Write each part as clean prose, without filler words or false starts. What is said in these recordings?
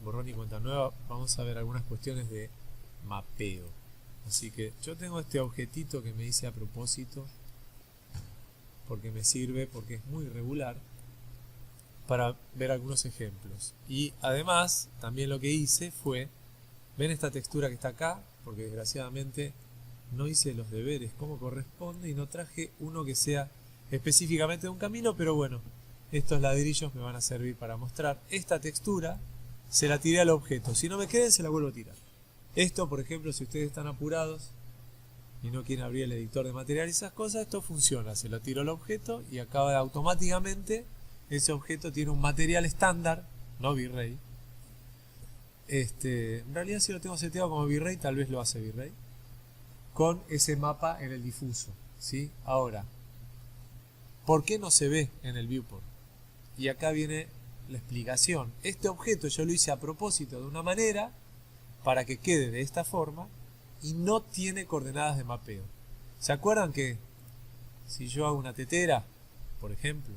Borrón y cuenta nueva, vamos a ver algunas cuestiones de mapeo. Así que yo tengo este objetito que me hice a propósito porque me sirve, porque es muy regular, para ver algunos ejemplos. Y además también lo que hice fue, ven esta textura que está acá, porque desgraciadamente no hice los deberes como corresponde y no traje uno que sea específicamente de un camino, pero bueno, estos ladrillos me van a servir para mostrar esta textura. Se la tiré al objeto, si no me creen se la vuelvo a tirar. Esto, por ejemplo, si ustedes están apurados y no quieren abrir el editor de material y esas cosas, esto funciona, se lo tiro al objeto y acaba automáticamente. Ese objeto tiene un material estándar, no V-Ray. En realidad si lo tengo seteado como V-Ray, tal vez lo hace V-Ray, con ese mapa en el difuso, ¿sí? Ahora, ¿por qué no se ve en el viewport? Y acá viene la explicación. Este objeto yo lo hice a propósito de una manera para que quede de esta forma y no tiene coordenadas de mapeo. ¿Se acuerdan que si yo hago una tetera, por ejemplo,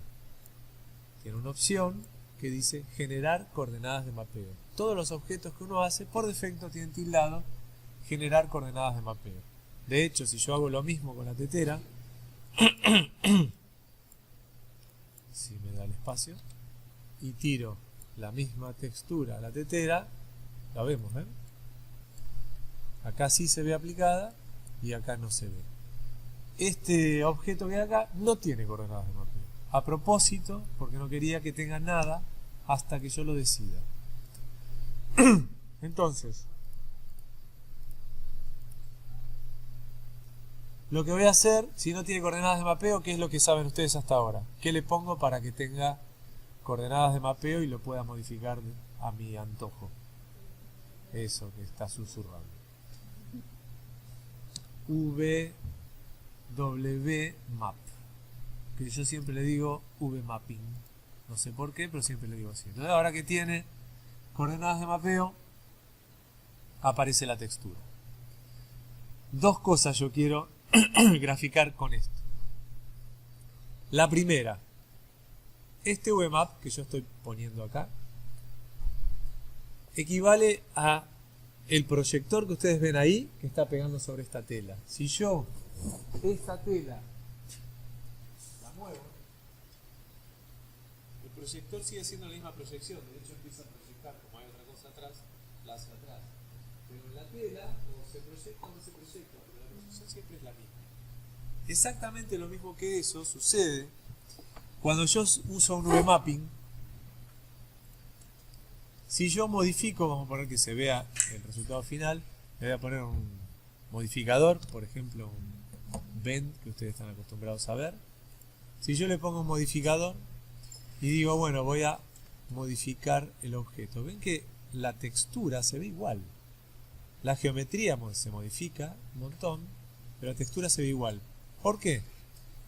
tiene una opción que dice generar coordenadas de mapeo? Todos los objetos que uno hace por defecto tienen tildado generar coordenadas de mapeo. De hecho, si yo hago lo mismo con la tetera, si me da el espacio, y tiro la misma textura a la tetera, la vemos, ¿ven? Acá sí se ve aplicada y acá no se ve. Este objeto que hay acá no tiene coordenadas de mapeo. A propósito, porque no quería que tenga nada hasta que yo lo decida. Entonces, lo que voy a hacer, si no tiene coordenadas de mapeo, ¿qué es lo que saben ustedes hasta ahora? ¿Qué le pongo para que tenga coordenadas de mapeo y lo pueda modificar a mi antojo? Eso que está susurrando. VWMap, que yo siempre le digo VMapping. No sé por qué, pero siempre le digo así. Entonces, ahora que tiene coordenadas de mapeo, aparece la textura. Dos cosas yo quiero graficar con esto. La primera, este VMap que yo estoy poniendo acá equivale a el proyector que ustedes ven ahí, que está pegando sobre esta tela. Si yo esta tela la muevo, el proyector sigue siendo la misma proyección. De hecho empieza a proyectar, como hay otra cosa atrás, la hacia atrás. Pero en la tela o se proyecta o no se proyecta, pero la proyección siempre es la misma. Exactamente lo mismo que eso sucede cuando yo uso un VMapping. Si yo modifico, vamos a poner que se vea el resultado final, le voy a poner un modificador, por ejemplo un bend que ustedes están acostumbrados a ver. Si yo le pongo un modificador y digo, bueno, voy a modificar el objeto, ven que la textura se ve igual. La geometría se modifica un montón, pero la textura se ve igual. ¿Por qué?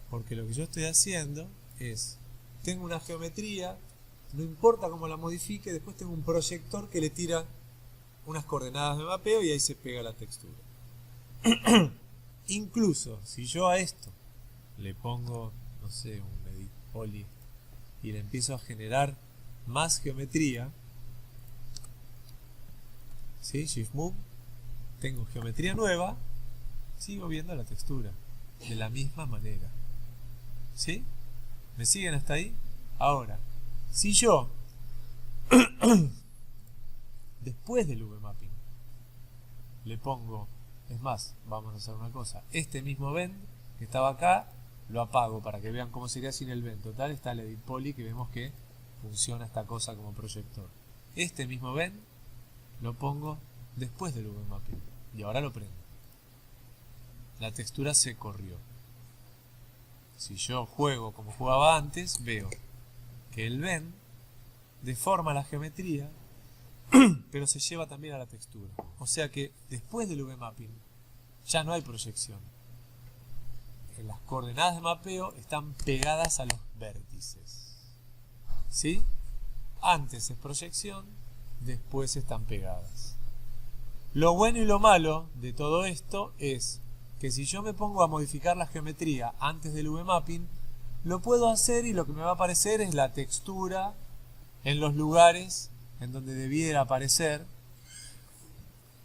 Porque lo que yo estoy haciendo es, tengo una geometría, no importa cómo la modifique, después tengo un proyector que le tira unas coordenadas de mapeo y ahí se pega la textura. Incluso si yo a esto le pongo, no sé, un edit poly y le empiezo a generar más geometría, ¿sí? Shift Move, tengo geometría nueva, sigo viendo la textura de la misma manera. ¿Sí? ¿Me siguen hasta ahí? Ahora, si yo después del VMapping le pongo, es más, vamos a hacer una cosa, este mismo bend que estaba acá lo apago para que vean cómo sería sin el bend. Total, está el edit poly que vemos que funciona esta cosa como proyector. Este mismo bend lo pongo después del VMapping y ahora lo prendo. La textura se corrió. Si yo juego como jugaba antes, veo que el bend deforma la geometría, pero se lleva también a la textura. O sea que después del VMapping ya no hay proyección. Las coordenadas de mapeo están pegadas a los vértices. ¿Sí? Antes es proyección, después están pegadas. Lo bueno y lo malo de todo esto es que si yo me pongo a modificar la geometría antes del VMapping, lo puedo hacer y lo que me va a aparecer es la textura en los lugares en donde debiera aparecer,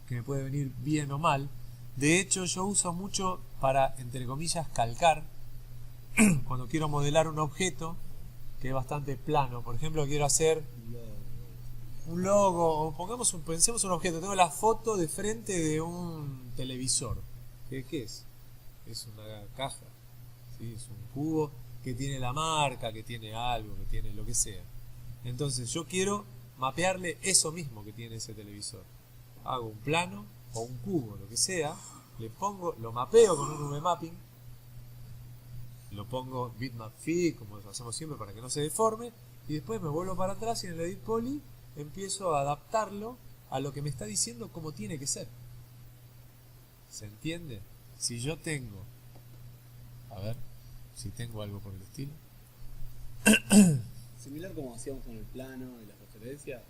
que me puede venir bien o mal. De hecho, yo uso mucho para, entre comillas, calcar, cuando quiero modelar un objeto que es bastante plano. Por ejemplo, quiero hacer un logo, o pensemos un objeto. Tengo la foto de frente de un televisor. ¿Qué es? Es una caja, ¿sí? Es un cubo que tiene la marca, que tiene algo, que tiene lo que sea. Entonces yo quiero mapearle eso mismo que tiene ese televisor. Hago un plano o un cubo, lo que sea, le pongo, lo mapeo con un VMapping, lo pongo bitmap fit, como lo hacemos siempre para que no se deforme, y después me vuelvo para atrás y en el edit poly empiezo a adaptarlo a lo que me está diciendo cómo tiene que ser. ¿Se entiende? Si yo tengo, a ver, si tengo algo por el estilo. Similar como hacíamos con el plano y las referencias,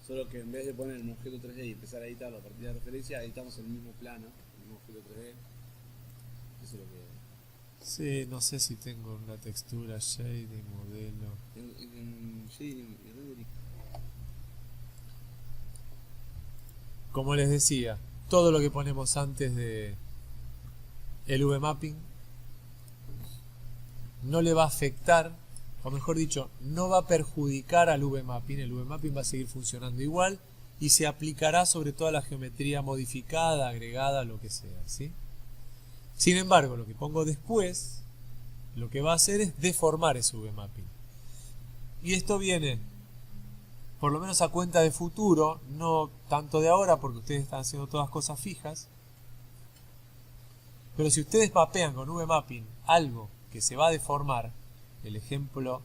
solo que en vez de poner un objeto 3D y empezar a editarlo a partir de la referencia, editamos el mismo plano, el mismo objeto 3D. Eso es lo que... Sí, no sé si tengo una textura, shading, modelo. En shading y rendering. Como les decía, todo lo que ponemos antes de el VMapping no le va a afectar, o mejor dicho, no va a perjudicar al VMapping. El VMapping va a seguir funcionando igual y se aplicará sobre toda la geometría modificada, agregada, lo que sea, ¿sí? Sin embargo, lo que pongo después, lo que va a hacer es deformar ese VMapping. Y esto viene, por lo menos a cuenta de futuro, no tanto de ahora, porque ustedes están haciendo todas cosas fijas. Pero si ustedes mapean con VMapping algo que se va a deformar, el ejemplo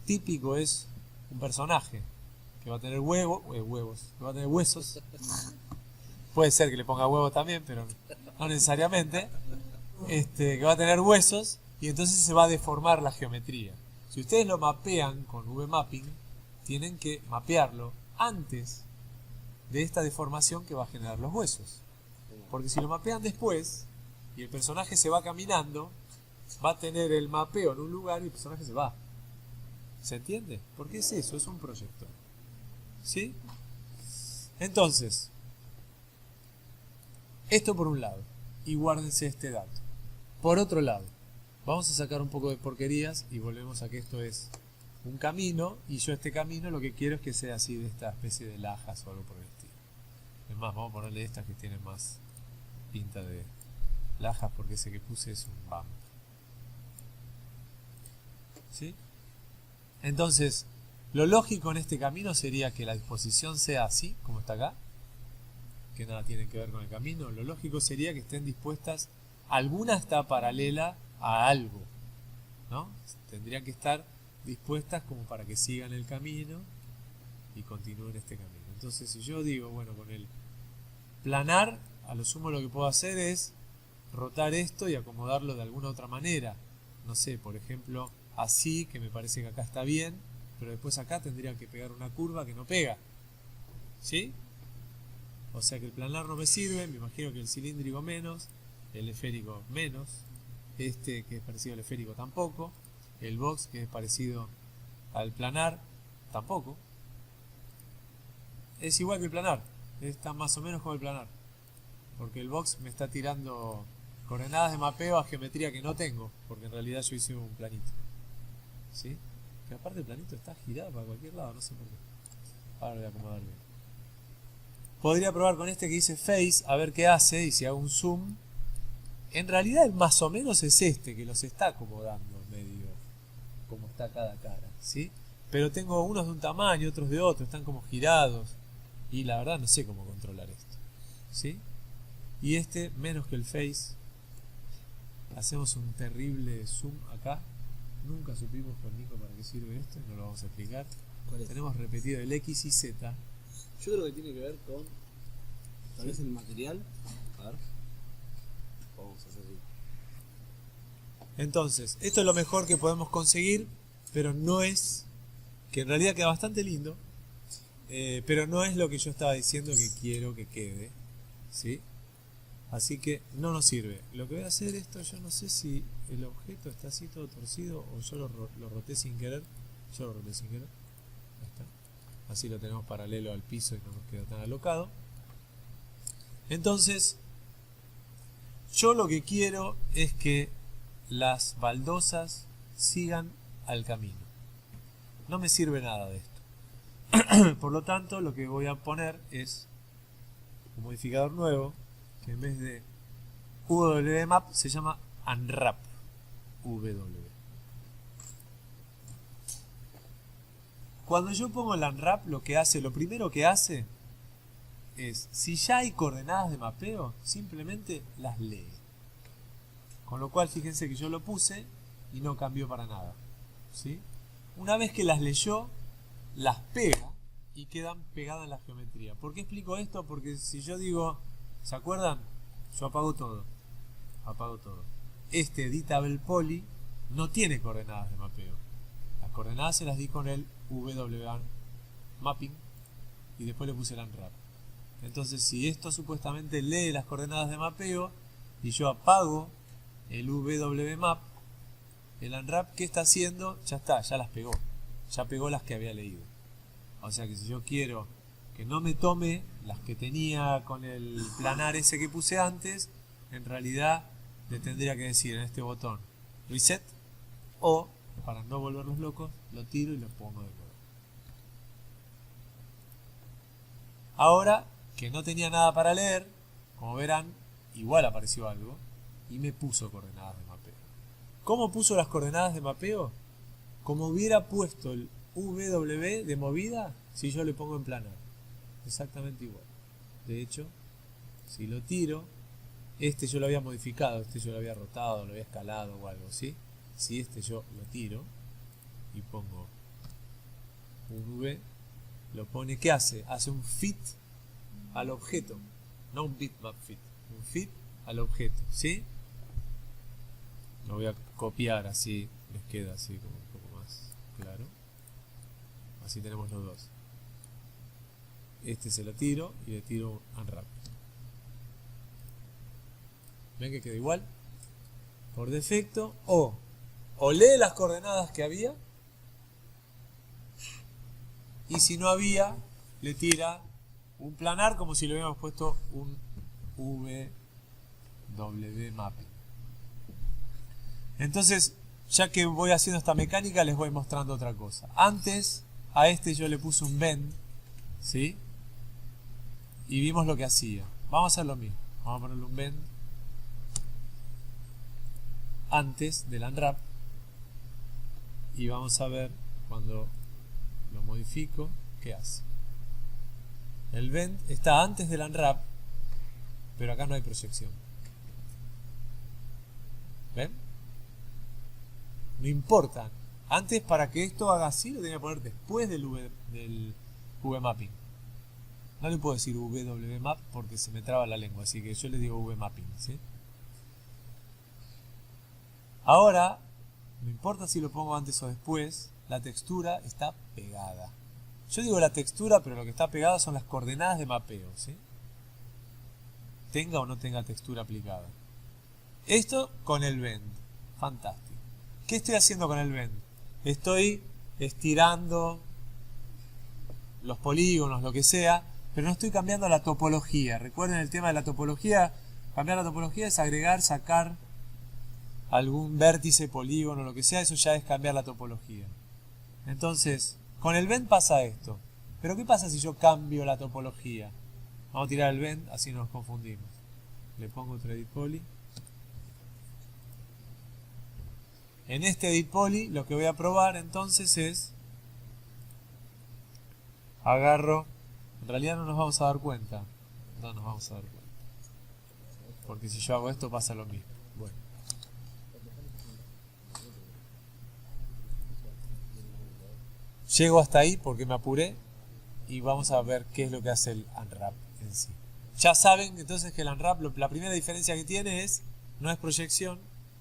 típico es un personaje que va a tener huevos, que va a tener huesos. Puede ser que le ponga huevos también, pero no necesariamente. Que va a tener huesos y entonces se va a deformar la geometría. Si ustedes lo mapean con VMapping, tienen que mapearlo antes de esta deformación que va a generar los huesos. Porque si lo mapean después y el personaje se va caminando, va a tener el mapeo en un lugar y el personaje se va. ¿Se entiende? Porque es eso, es un proyector. ¿Sí? Entonces, esto por un lado. Y guárdense este dato. Por otro lado, vamos a sacar un poco de porquerías y volvemos a que esto es un camino, y yo este camino lo que quiero es que sea así, de esta especie de lajas o algo por el estilo. Es más, vamos a ponerle estas que tienen más pinta de lajas, porque ese que puse es un bump. ¿Sí? Entonces, lo lógico en este camino sería que la disposición sea así, como está acá, que nada tiene que ver con el camino. Lo lógico sería que estén dispuestas, alguna está paralela a algo, ¿no? Tendrían que estar dispuestas como para que sigan el camino y continúen este camino. Entonces, si yo digo, bueno, con el planar, a lo sumo lo que puedo hacer es rotar esto y acomodarlo de alguna otra manera. No sé, por ejemplo, así, que me parece que acá está bien, pero después acá tendría que pegar una curva que no pega. ¿Sí? O sea que el planar no me sirve, me imagino que el cilíndrico menos, el esférico menos, este que es parecido al esférico tampoco, el box que es parecido al planar tampoco. Es igual que el planar, está más o menos como el planar, porque el box me está tirando coordenadas de mapeo a geometría que no tengo, porque en realidad yo hice un planito. ¿Sí? Que aparte el planito está girado para cualquier lado, no sé por qué. Ahora lo voy a acomodar bien. Podría probar con este que dice Face, a ver qué hace, y si hago un zoom, en realidad el más o menos es este, que los está acomodando medio como está cada cara, ¿sí? Pero tengo unos de un tamaño, otros de otro, están como girados, y la verdad no sé cómo controlar esto, ¿sí? Y este, menos que el Face, hacemos un terrible zoom acá. Nunca supimos con Nico para qué sirve esto, no lo vamos a explicar. Tenemos repetido el X y Z. Yo creo que tiene que ver con tal vez el material. A ver. Vamos a hacer así. Entonces, esto es lo mejor que podemos conseguir, pero no es, que en realidad queda bastante lindo, pero no es lo que yo estaba diciendo que quiero que quede, ¿sí? Así que no nos sirve. Lo que voy a hacer esto, yo no sé si el objeto está así todo torcido o yo lo roté sin querer. Yo lo roté sin querer. Ahí está. así lo tenemos paralelo al piso y no nos queda tan alocado. Entonces, yo lo que quiero es que las baldosas sigan al camino. No me sirve nada de esto. Por lo tanto, lo que voy a poner es un modificador nuevo que en vez de wmap se llama unwrap. Cuando yo pongo el unwrap, lo primero que hace es, si ya hay coordenadas de mapeo, simplemente las lee. Con lo cual, fíjense que yo lo puse y no cambió para nada, ¿sí? Una vez que las leyó, las pega y quedan pegadas en la geometría. ¿Por qué explico esto? Porque si yo digo, ¿se acuerdan? Yo apago todo. Este editable poly no tiene coordenadas de mapeo. Las coordenadas se las di con el mapping y después le puse el unwrap. Entonces, si esto supuestamente lee las coordenadas de mapeo y yo apago el wmap, el unwrap, ¿qué está haciendo? Ya está, ya las pegó. Ya pegó las que había leído. O sea que si yo quiero que no me tome las que tenía con el planar ese que puse antes, en realidad le tendría que decir en este botón reset, o para no volverlos locos, lo tiro y lo pongo de nuevo. Ahora que no tenía nada para leer, como verán, igual apareció algo y me puso coordenadas de mapeo. ¿Cómo puso las coordenadas de mapeo? Como hubiera puesto el W de movida si yo le pongo en planar. Exactamente igual. De hecho, si lo tiro, este yo lo había modificado, este yo lo había rotado, lo había escalado o algo, ¿sí? Si este yo lo tiro y pongo un V, lo pone, ¿qué hace? Hace un fit al objeto, no un bitmap fit, un fit al objeto, ¿sí? Lo voy a copiar así, les queda así como un poco más claro. Así tenemos los dos. Este se lo tiro y le tiro un unwrap. ¿Ven que queda igual? Por defecto, o lee las coordenadas que había, y si no había, le tira un planar como si le hubiéramos puesto un WW mapping. Entonces, ya que voy haciendo esta mecánica, les voy mostrando otra cosa. Antes, a este yo le puse un bend, ¿sí? Y vimos lo que hacía. Vamos a hacer lo mismo. Vamos a ponerle un bend antes del unwrap. Y vamos a ver cuando lo modifico, ¿qué hace? El bend está antes del unwrap, pero acá no hay proyección. ¿Ven? No importa. Antes, para que esto haga así, lo tenía que poner después del VMapping. No le puedo decir WMap porque se me traba la lengua, así que yo le digo VMapping, ¿sí? Ahora, no importa si lo pongo antes o después, la textura está pegada. Yo digo la textura, pero lo que está pegado son las coordenadas de mapeo, ¿sí? Tenga o no tenga textura aplicada. Esto con el bend. Fantástico. ¿Qué estoy haciendo con el bend? Estoy estirando los polígonos, lo que sea, pero no estoy cambiando la topología. Recuerden el tema de la topología. Cambiar la topología es agregar, sacar algún vértice, polígono, lo que sea. Eso ya es cambiar la topología. Entonces, con el bend pasa esto. Pero ¿qué pasa si yo cambio la topología? Vamos a tirar el bend, así no nos confundimos. Le pongo otro edit poly. En este edit poly lo que voy a probar entonces es, agarro, en realidad no nos vamos a dar cuenta, porque si yo hago esto pasa lo mismo. Bueno, llego hasta ahí porque me apuré y vamos a ver qué es lo que hace el unwrap en sí. Ya saben entonces que el unwrap, la primera diferencia que tiene es, no es proyección,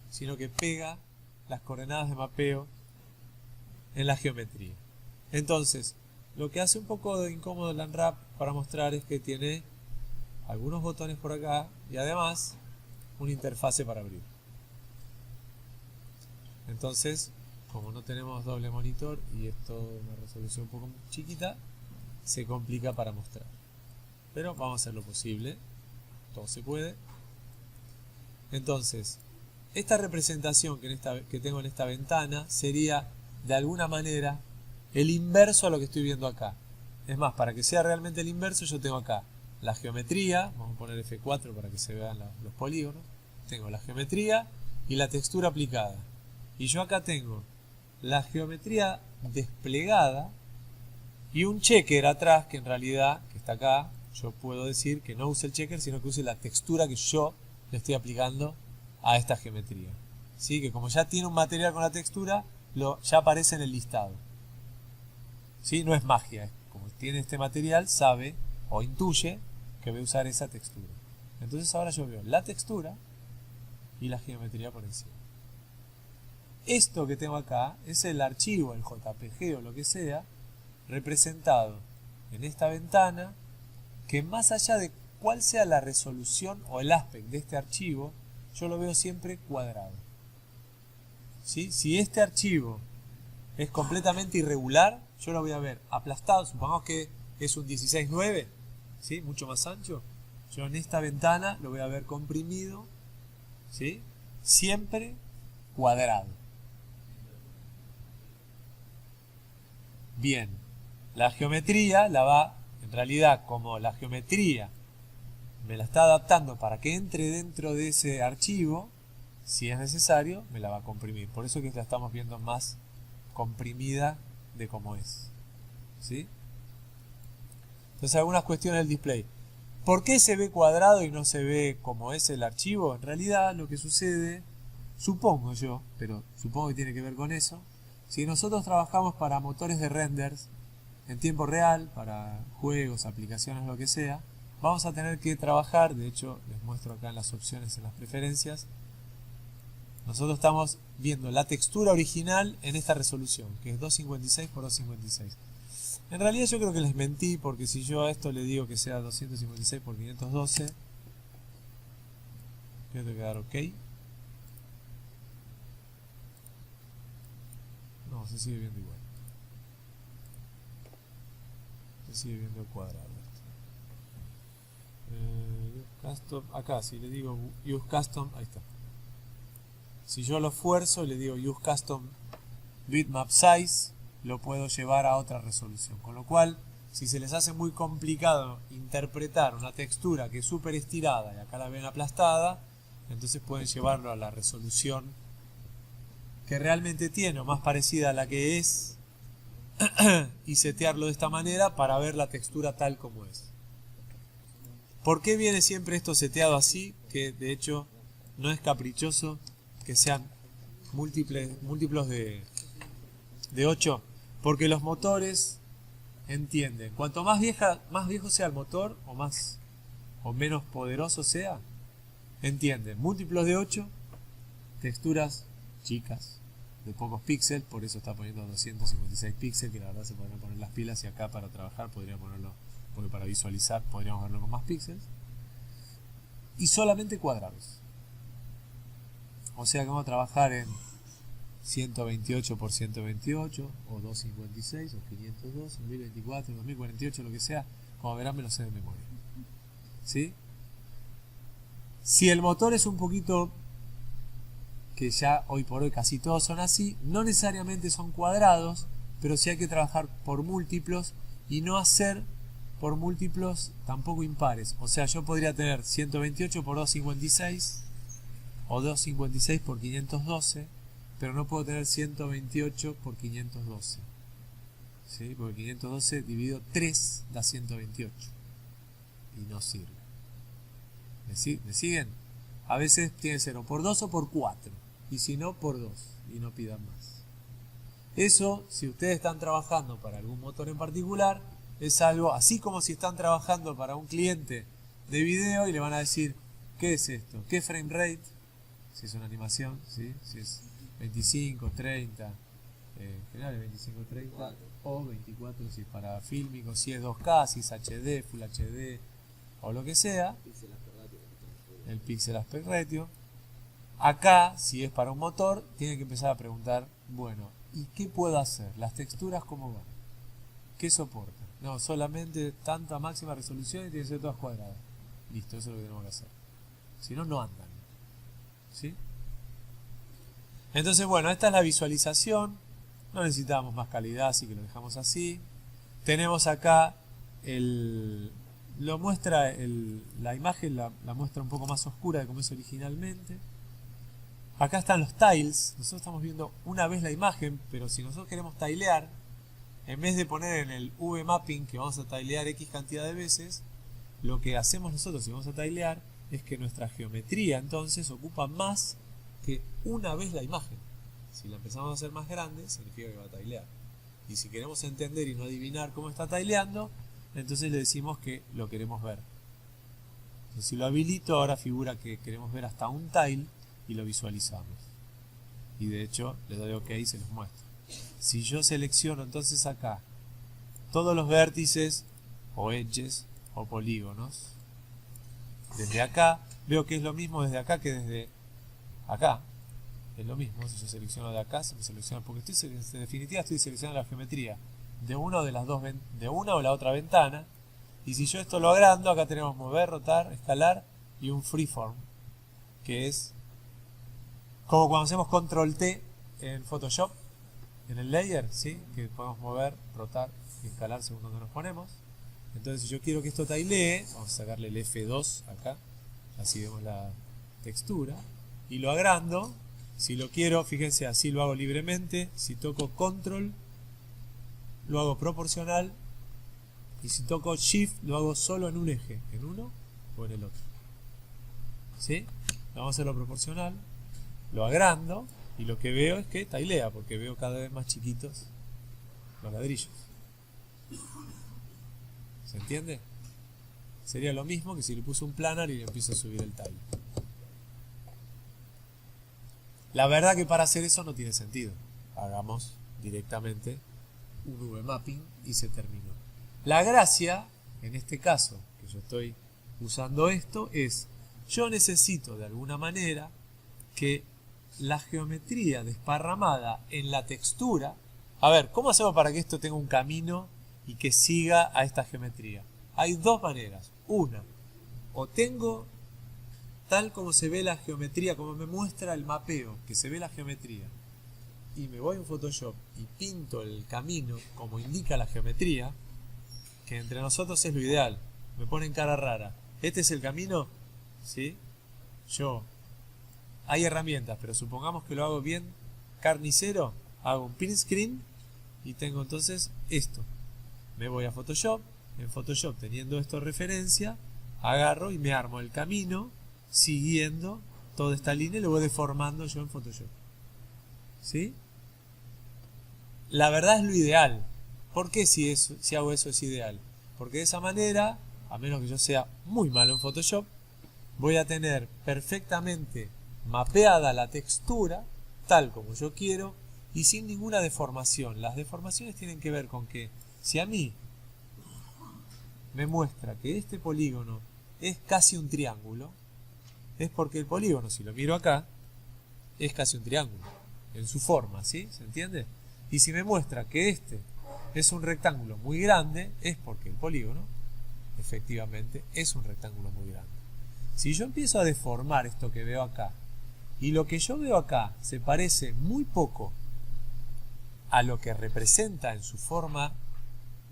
sino que pega las coordenadas de mapeo en la geometría. Entonces, lo que hace un poco de incómodo el unwrap para mostrar es que tiene algunos botones por acá y además una interfase para abrir. Entonces, como no tenemos doble monitor y esto es una resolución un poco chiquita, se complica para mostrar. Pero vamos a hacer lo posible. Todo se puede. Entonces, esta representación que tengo en esta ventana sería, de alguna manera, el inverso a lo que estoy viendo acá. Es más, para que sea realmente el inverso, yo tengo acá la geometría. Vamos a poner F4 para que se vean los polígonos. Tengo la geometría y la textura aplicada. Y yo acá tengo la geometría desplegada y un checker atrás, que en realidad, que está acá, yo puedo decir que no use el checker, sino que use la textura que yo le estoy aplicando a esta geometría. ¿Sí? Que como ya tiene un material con la textura, ya aparece en el listado. ¿Sí? No es magia. Como tiene este material, sabe o intuye que voy a usar esa textura. Entonces ahora yo veo la textura y la geometría por encima. Esto que tengo acá es el archivo, el JPG o lo que sea, representado en esta ventana, que más allá de cuál sea la resolución o el aspecto de este archivo, yo lo veo siempre cuadrado. ¿Sí? Si este archivo es completamente irregular, yo lo voy a ver aplastado. Supongamos que es un 16:9, ¿sí? Mucho más ancho. Yo en esta ventana lo voy a ver comprimido, ¿sí? Siempre cuadrado. Bien, la geometría en realidad, como la geometría me la está adaptando para que entre dentro de ese archivo, si es necesario, me la va a comprimir. Por eso que la estamos viendo más comprimida de como es. ¿Sí? Entonces, algunas cuestiones del display. ¿Por qué se ve cuadrado y no se ve como es el archivo? En realidad, lo que sucede, supongo yo, pero supongo que tiene que ver con eso. Si nosotros trabajamos para motores de renders en tiempo real, para juegos, aplicaciones, lo que sea, vamos a tener que trabajar, de hecho les muestro acá en las opciones, en las preferencias, nosotros estamos viendo la textura original en esta resolución, que es 256 x 256. En realidad yo creo que les mentí, porque si yo a esto le digo que sea 256 x 512, creo que quedar ok. No, se sigue viendo igual. Se sigue viendo cuadrado. Custom, acá, si le digo Use Custom, ahí está. Si yo lo fuerzo y le digo Use Custom Bitmap Size, lo puedo llevar a otra resolución. Con lo cual, si se les hace muy complicado interpretar una textura que es súper estirada y acá la ven aplastada, entonces pueden llevarlo a la resolución que realmente tiene, o más parecida a la que es, y setearlo de esta manera para ver la textura tal como es. ¿Por qué viene siempre esto seteado así? Que de hecho no es caprichoso que sean múltiplos de 8, porque los motores entienden, cuanto más viejo sea el motor o menos poderoso sea, entienden múltiplos de 8, texturas chicas de pocos píxeles, por eso está poniendo 256 píxeles, que la verdad se podrían poner las pilas y acá para trabajar podríamos ponerlo, porque para visualizar podríamos verlo con más píxeles, y solamente cuadrados. O sea que vamos a trabajar en 128 por 128 o 256 o 502, 1024, 2048, lo que sea. Como verán, me lo sé de memoria. ¿Sí? Si el motor es un poquito, que ya hoy por hoy casi todos son así, no necesariamente son cuadrados, pero sí hay que trabajar por múltiplos y no hacer por múltiplos tampoco impares. O sea, yo podría tener 128 por 256 o 256 por 512, pero no puedo tener 128 por 512. ¿Sí? Porque 512 dividido 3 da 128 y no sirve. ¿Me siguen? A veces tiene que ser o por 2 o por 4, y si no, por 2, y no pidan más. Eso, si ustedes están trabajando para algún motor en particular, es algo así como si están trabajando para un cliente de video y le van a decir, ¿qué es esto? ¿Qué frame rate? Si es una animación, ¿sí? Si es 25, 30, en general es 25, 30, o 24 si es para fílmico, si es 2K, si es HD, Full HD, o lo que sea, el Pixel Aspect Ratio. Acá, si es para un motor, tienen que empezar a preguntar, bueno, ¿y qué puedo hacer? ¿Las texturas cómo van? ¿Qué soporta? No, solamente tanta máxima resolución y tienen que ser todas cuadradas. Listo, eso es lo que tenemos que hacer. Si no, no andan. ¿Sí? Entonces, bueno, esta es la visualización. No necesitamos más calidad, así que lo dejamos así. Tenemos acá lo muestra la imagen, la muestra un poco más oscura de como es originalmente. Acá están los tiles. Nosotros estamos viendo una vez la imagen, pero si nosotros queremos tilear, en vez de poner en el VMapping que vamos a tilear X cantidad de veces, lo que hacemos nosotros si vamos a tilear es que nuestra geometría entonces ocupa más que una vez la imagen. Si la empezamos a hacer más grande, significa que va a tilear. Y si queremos entender y no adivinar cómo está tileando, entonces le decimos que lo queremos ver. Entonces, si lo habilito, ahora figura que queremos ver hasta un tile y lo visualizamos. Y de hecho, le doy OK y se los muestro. Si yo selecciono entonces acá todos los vértices o edges o polígonos, desde acá, veo que es lo mismo desde acá que desde acá. Es lo mismo, si yo selecciono de acá, se me selecciona, porque en definitiva estoy seleccionando la geometría de una o de las dos, de una o la otra ventana. Y si yo esto lo agrando, acá tenemos mover, rotar, escalar y un freeform, que es como cuando hacemos control T en Photoshop, en el layer, ¿sí? Que podemos mover, rotar y escalar según donde nos ponemos. Entonces, si yo quiero que esto tilee, vamos a sacarle el F2 acá, así vemos la textura, y lo agrando. Si lo quiero, fíjense, así lo hago libremente. Si toco control, lo hago proporcional. Y si toco shift, lo hago solo en un eje, en uno o en el otro. ¿Sí? Vamos a hacerlo proporcional. Lo agrando y lo que veo es que tilea, porque veo cada vez más chiquitos los ladrillos. ¿Se entiende? Sería lo mismo que si le puse un planar y le empiezo a subir el tile. La verdad que para hacer eso no tiene sentido. Hagamos directamente un VMapping y se terminó. La gracia, en este caso, que yo estoy usando esto, es yo necesito de alguna manera que la geometría desparramada en la textura... A ver, ¿cómo hacemos para que esto tenga un camino y que siga a esta geometría? Hay dos maneras. Una, o tengo tal como se ve la geometría, como me muestra el mapeo, que se ve la geometría, y me voy en Photoshop y pinto el camino como indica la geometría, que entre nosotros es lo ideal. Me ponen cara rara. ¿Este es el camino? ¿Sí? Hay herramientas, pero supongamos que lo hago bien carnicero, hago un print screen y tengo entonces esto. Me voy a Photoshop, en Photoshop teniendo esto referencia, agarro y me armo el camino siguiendo toda esta línea y lo voy deformando yo en Photoshop. ¿Sí? La verdad es lo ideal. ¿Por qué si hago eso es ideal? Porque de esa manera, a menos que yo sea muy malo en Photoshop, voy a tener perfectamente mapeada la textura tal como yo quiero y sin ninguna deformación. Las deformaciones tienen que ver con que si a mí me muestra que este polígono es casi un triángulo, es porque el polígono, si lo miro acá, es casi un triángulo en su forma, ¿sí? ¿Se entiende? Y si me muestra que este es un rectángulo muy grande, es porque el polígono efectivamente es un rectángulo muy grande. Si yo empiezo a deformar esto que veo acá, y lo que yo veo acá se parece muy poco a lo que representa en su forma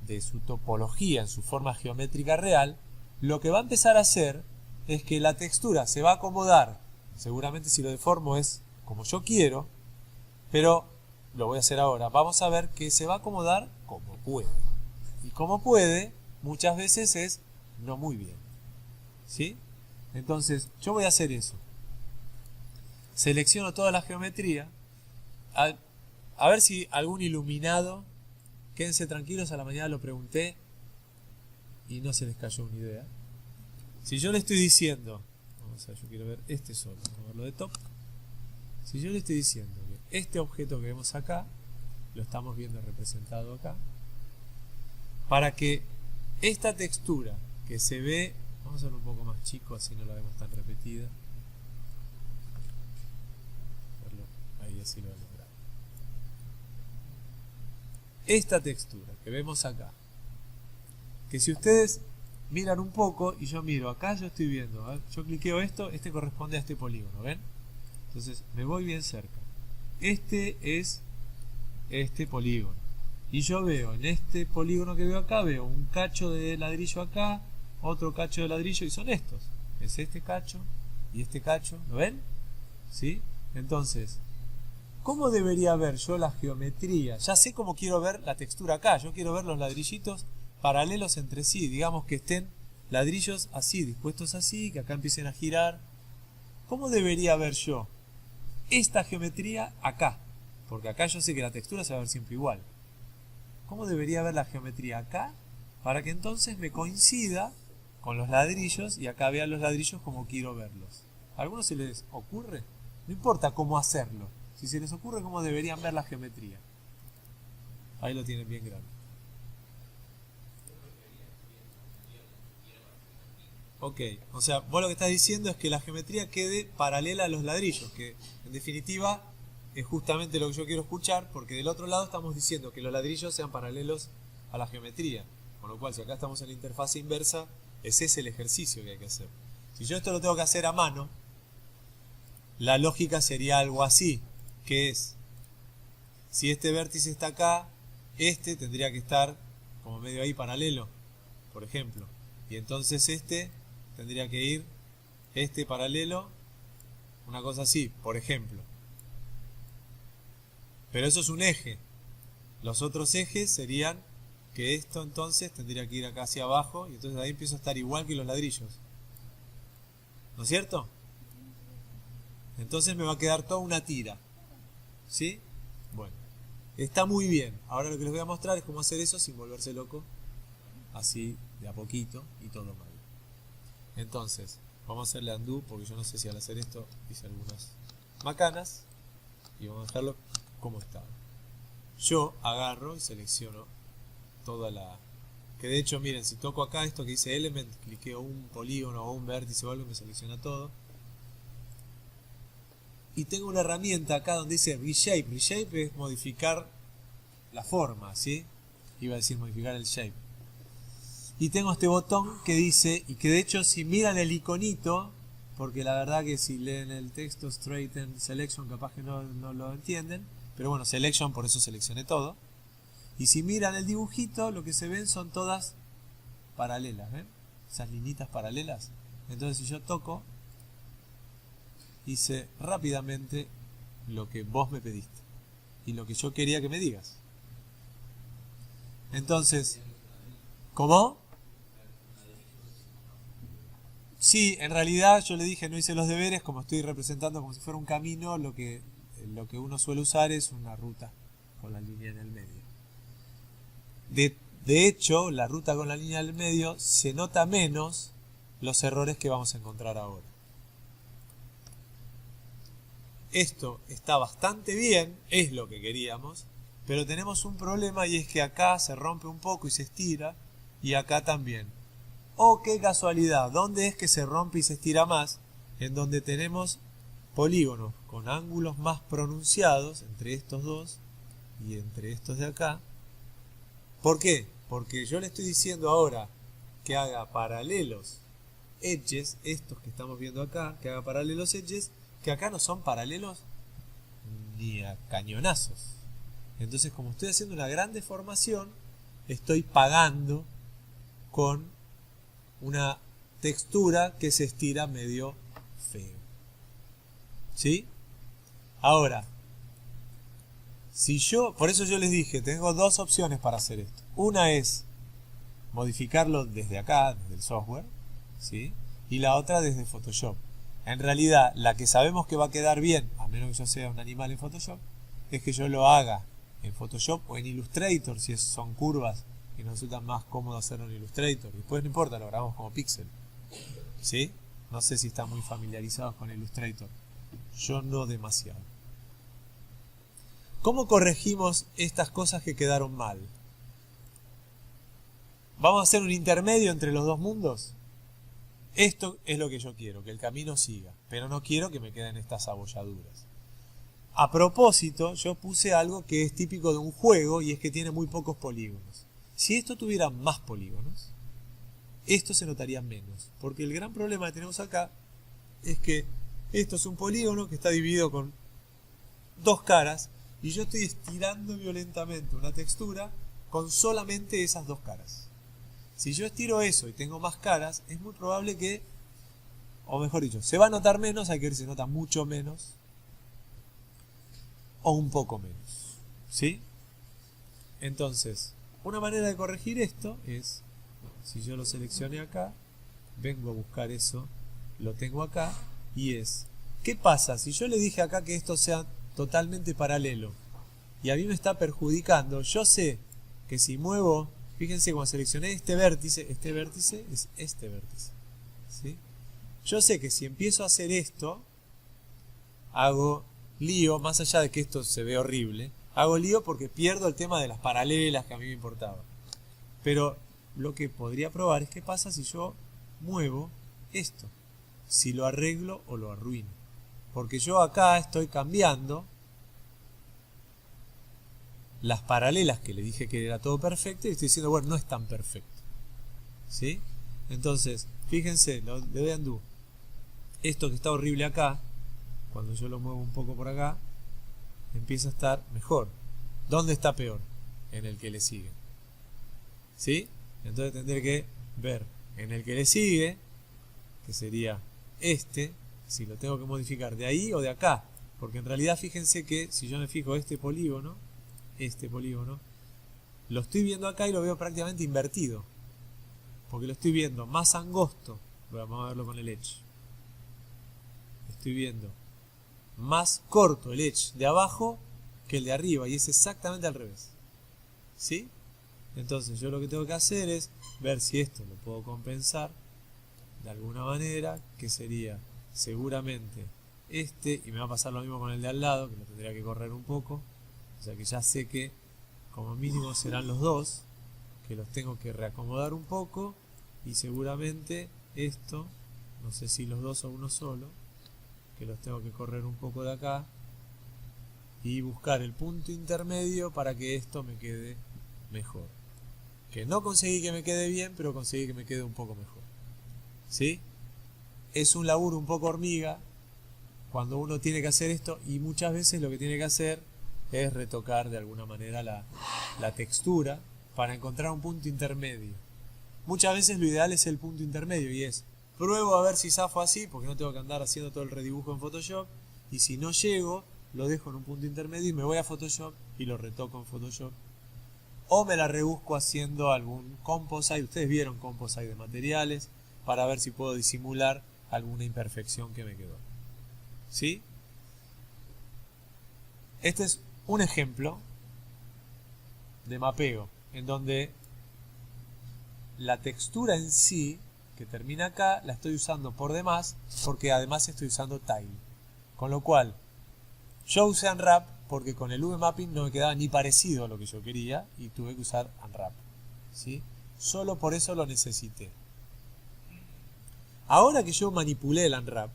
de su topología, en su forma geométrica real, lo que va a empezar a hacer es que la textura se va a acomodar. Seguramente si lo deformo es como yo quiero, pero lo voy a hacer ahora. Vamos a ver que se va a acomodar como puede. Y como puede, muchas veces es no muy bien. ¿Sí? Entonces, yo voy a hacer eso. Selecciono toda la geometría. A ver si algún iluminado, quédense tranquilos, a la mañana lo pregunté y no se les cayó una idea. Si yo le estoy diciendo, vamos a ver, yo quiero ver este solo, vamos a verlo de top. Si yo le estoy diciendo que este objeto que vemos acá, lo estamos viendo representado acá, para que esta textura que se ve, vamos a hacerlo un poco más chico, así no la vemos tan repetida. Ahí así lo vemos grande. Esta textura que vemos acá que si ustedes miran un poco y yo miro, acá yo estoy viendo, ¿ver? Yo cliqueo esto, este corresponde a este polígono, ¿ven? Entonces me voy bien cerca. Este es este polígono. Y yo veo, en este polígono que veo acá, veo un cacho de ladrillo acá, otro cacho de ladrillo, y son estos. Es este cacho y este cacho, ¿lo ven? ¿Sí? Entonces, ¿cómo debería ver yo la geometría? Ya sé cómo quiero ver la textura acá. Yo quiero ver los ladrillitos paralelos entre sí. Digamos que estén ladrillos así, dispuestos así, que acá empiecen a girar. ¿Cómo debería ver yo esta geometría acá? Porque acá yo sé que la textura se va a ver siempre igual. ¿Cómo debería ver la geometría acá? Para que entonces me coincida con los ladrillos y acá vean los ladrillos como quiero verlos. ¿A algunos se les ocurre? No importa cómo hacerlo. Si se les ocurre cómo deberían ver la geometría. Ahí lo tienen bien grande. Ok, o sea, vos lo que estás diciendo es que la geometría quede paralela a los ladrillos, que en definitiva es justamente lo que yo quiero escuchar, porque del otro lado estamos diciendo que los ladrillos sean paralelos a la geometría. Con lo cual, si acá estamos en la interfaz inversa, ese es el ejercicio que hay que hacer. Si yo esto lo tengo que hacer a mano, la lógica sería algo así, que es, si este vértice está acá, este tendría que estar como medio ahí paralelo, por ejemplo. Y entonces este tendría que ir, este paralelo, una cosa así, por ejemplo. Pero eso es un eje. Los otros ejes serían que esto entonces tendría que ir acá hacia abajo y entonces ahí empiezo a estar igual que los ladrillos. ¿No es cierto? Entonces me va a quedar toda una tira. ¿Sí? Bueno. Está muy bien. Ahora lo que les voy a mostrar es cómo hacer eso sin volverse loco. Así, de a poquito y todo mal. Entonces, vamos a hacerle undo porque yo no sé si al hacer esto hice algunas macanas. Y vamos a dejarlo como estaba. Yo agarro y selecciono toda la... Que de hecho, miren, si toco acá esto que dice Element, cliqueo un polígono o un vértice o algo y me selecciona todo. Y tengo una herramienta acá donde dice Reshape. Reshape es modificar la forma, ¿sí? Iba a decir modificar el shape. Y tengo este botón que dice, y que de hecho si miran el iconito, porque la verdad que si leen el texto Straighten Selection capaz que no lo entienden, pero bueno, Selection, por eso seleccioné todo. Y si miran el dibujito, lo que se ven son todas paralelas, ¿ven? Esas linitas paralelas. Entonces si yo toco, hice rápidamente lo que vos me pediste y lo que yo quería que me digas. Entonces, ¿cómo? Sí, en realidad yo le dije no hice los deberes, como estoy representando como si fuera un camino, lo que uno suele usar es una ruta con la línea en el medio. De hecho, la ruta con la línea en el medio se nota menos los errores que vamos a encontrar ahora. Esto está bastante bien, es lo que queríamos, pero tenemos un problema y es que acá se rompe un poco y se estira, y acá también. ¡Oh, qué casualidad! ¿Dónde es que se rompe y se estira más? En donde tenemos polígonos con ángulos más pronunciados entre estos dos y entre estos de acá. ¿Por qué? Porque yo le estoy diciendo ahora que haga paralelos edges, estos que estamos viendo acá, que haga paralelos edges, que acá no son paralelos ni a cañonazos. Entonces, como estoy haciendo una gran deformación, estoy pagando con una textura que se estira medio feo. ¿Sí? Ahora, si yo, por eso yo les dije, tengo dos opciones para hacer esto. Una es modificarlo desde acá, desde el software, ¿sí? Y la otra desde Photoshop. En realidad, la que sabemos que va a quedar bien, a menos que yo sea un animal en Photoshop, es que yo lo haga en Photoshop o en Illustrator, si son curvas y nos resulta más cómodo hacerlo en Illustrator. Después no importa, lo grabamos como pixel. ¿Sí? No sé si están muy familiarizados con Illustrator. Yo no demasiado. ¿Cómo corregimos estas cosas que quedaron mal? ¿Vamos a hacer un intermedio entre los dos mundos? Esto es lo que yo quiero, que el camino siga, pero no quiero que me queden estas abolladuras. A propósito, yo puse algo que es típico de un juego y es que tiene muy pocos polígonos. Si esto tuviera más polígonos, esto se notaría menos. Porque el gran problema que tenemos acá es que esto es un polígono que está dividido con dos caras y yo estoy estirando violentamente una textura con solamente esas dos caras. Si yo estiro eso y tengo más caras, es muy probable que, o mejor dicho, se va a notar menos, hay que ver si se nota mucho menos o un poco menos. ¿Sí? Entonces, una manera de corregir esto es, si yo lo seleccioné acá, vengo a buscar eso, lo tengo acá, y es, ¿qué pasa si yo le dije acá que esto sea totalmente paralelo y a mí me está perjudicando? Yo sé que si muevo, fíjense cuando seleccioné este vértice es este vértice, ¿sí? Yo sé que si empiezo a hacer esto, hago lío, más allá de que esto se ve horrible, hago lío porque pierdo el tema de las paralelas que a mí me importaba. Pero lo que podría probar es qué pasa si yo muevo esto, si lo arreglo o lo arruino. Porque yo acá estoy cambiando las paralelas que le dije que era todo perfecto y estoy diciendo, bueno, no es tan perfecto. ¿Sí? Entonces, fíjense, le doy undo. Esto que está horrible acá, cuando yo lo muevo un poco por acá, empieza a estar mejor. ¿Dónde está peor? En el que le sigue. ¿Sí? Entonces tendré que ver en el que le sigue, que sería este, si lo tengo que modificar de ahí o de acá. Porque en realidad fíjense que si yo me fijo este polígono, lo estoy viendo acá y lo veo prácticamente invertido. Porque lo estoy viendo más angosto. Vamos a verlo con el edge. Estoy viendo más corto el edge de abajo que el de arriba y es exactamente al revés. ¿Sí? Entonces yo lo que tengo que hacer es ver si esto lo puedo compensar de alguna manera, que sería seguramente este, y me va a pasar lo mismo con el de al lado, que lo tendría que correr un poco, o sea que ya sé que como mínimo serán los dos, que los tengo que reacomodar un poco, y seguramente esto, no sé si los dos o uno solo, que los tengo que correr un poco de acá y buscar el punto intermedio para que esto me quede mejor. Que no conseguí que me quede bien, pero conseguí que me quede un poco mejor. ¿Sí? Es un laburo un poco hormiga cuando uno tiene que hacer esto, y muchas veces lo que tiene que hacer es retocar de alguna manera la textura para encontrar un punto intermedio. Muchas veces lo ideal es el punto intermedio y es, pruebo a ver si zafo así, porque no tengo que andar haciendo todo el redibujo en Photoshop, y si no llego, lo dejo en un punto intermedio y me voy a Photoshop y lo retoco en Photoshop. O me la rebusco haciendo algún composite, ustedes vieron composite de materiales, para ver si puedo disimular alguna imperfección que me quedó. ¿Sí? Este es un ejemplo de mapeo, en donde la textura en sí, que termina acá, la estoy usando por demás, porque además estoy usando tile. Con lo cual, yo usé Unwrap porque con el V-Mapping no me quedaba ni parecido a lo que yo quería y tuve que usar Unwrap. ¿Sí? Solo por eso lo necesité. Ahora que yo manipulé el Unwrap,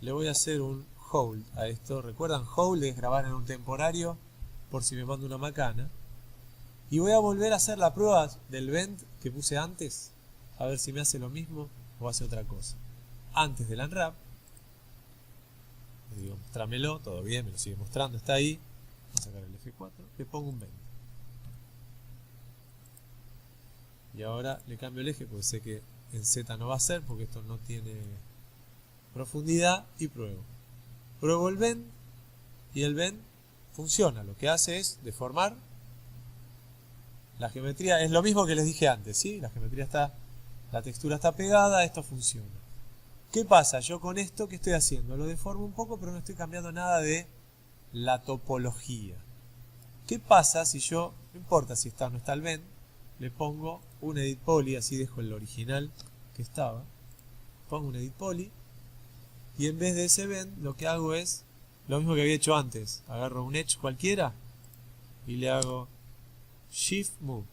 le voy a hacer un hold a esto. ¿Recuerdan? Hold es grabar en un temporario por si me mando una macana. Y voy a volver a hacer la prueba del bend que puse antes, a ver si me hace lo mismo o hace otra cosa. Antes del Unwrap, le digo, mostrámelo, todo bien, me lo sigue mostrando, está ahí. Vamos a sacar el F4, le pongo un bend. Y ahora le cambio el eje porque sé que en Z no va a ser, porque esto no tiene profundidad, y pruebo. Pruebo el bend y el bend funciona. Lo que hace es deformar. La geometría es lo mismo que les dije antes, ¿sí? La geometría está, la textura está pegada, esto funciona. ¿Qué pasa? Yo con esto, ¿qué estoy haciendo? Lo deformo un poco, pero no estoy cambiando nada de la topología. ¿Qué pasa si yo, no importa si está o no está el bend, le pongo un edit poly, así dejo el original que estaba, pongo un edit poly, y en vez de ese bend, lo que hago es lo mismo que había hecho antes. Agarro un edge cualquiera y le hago Shift Move.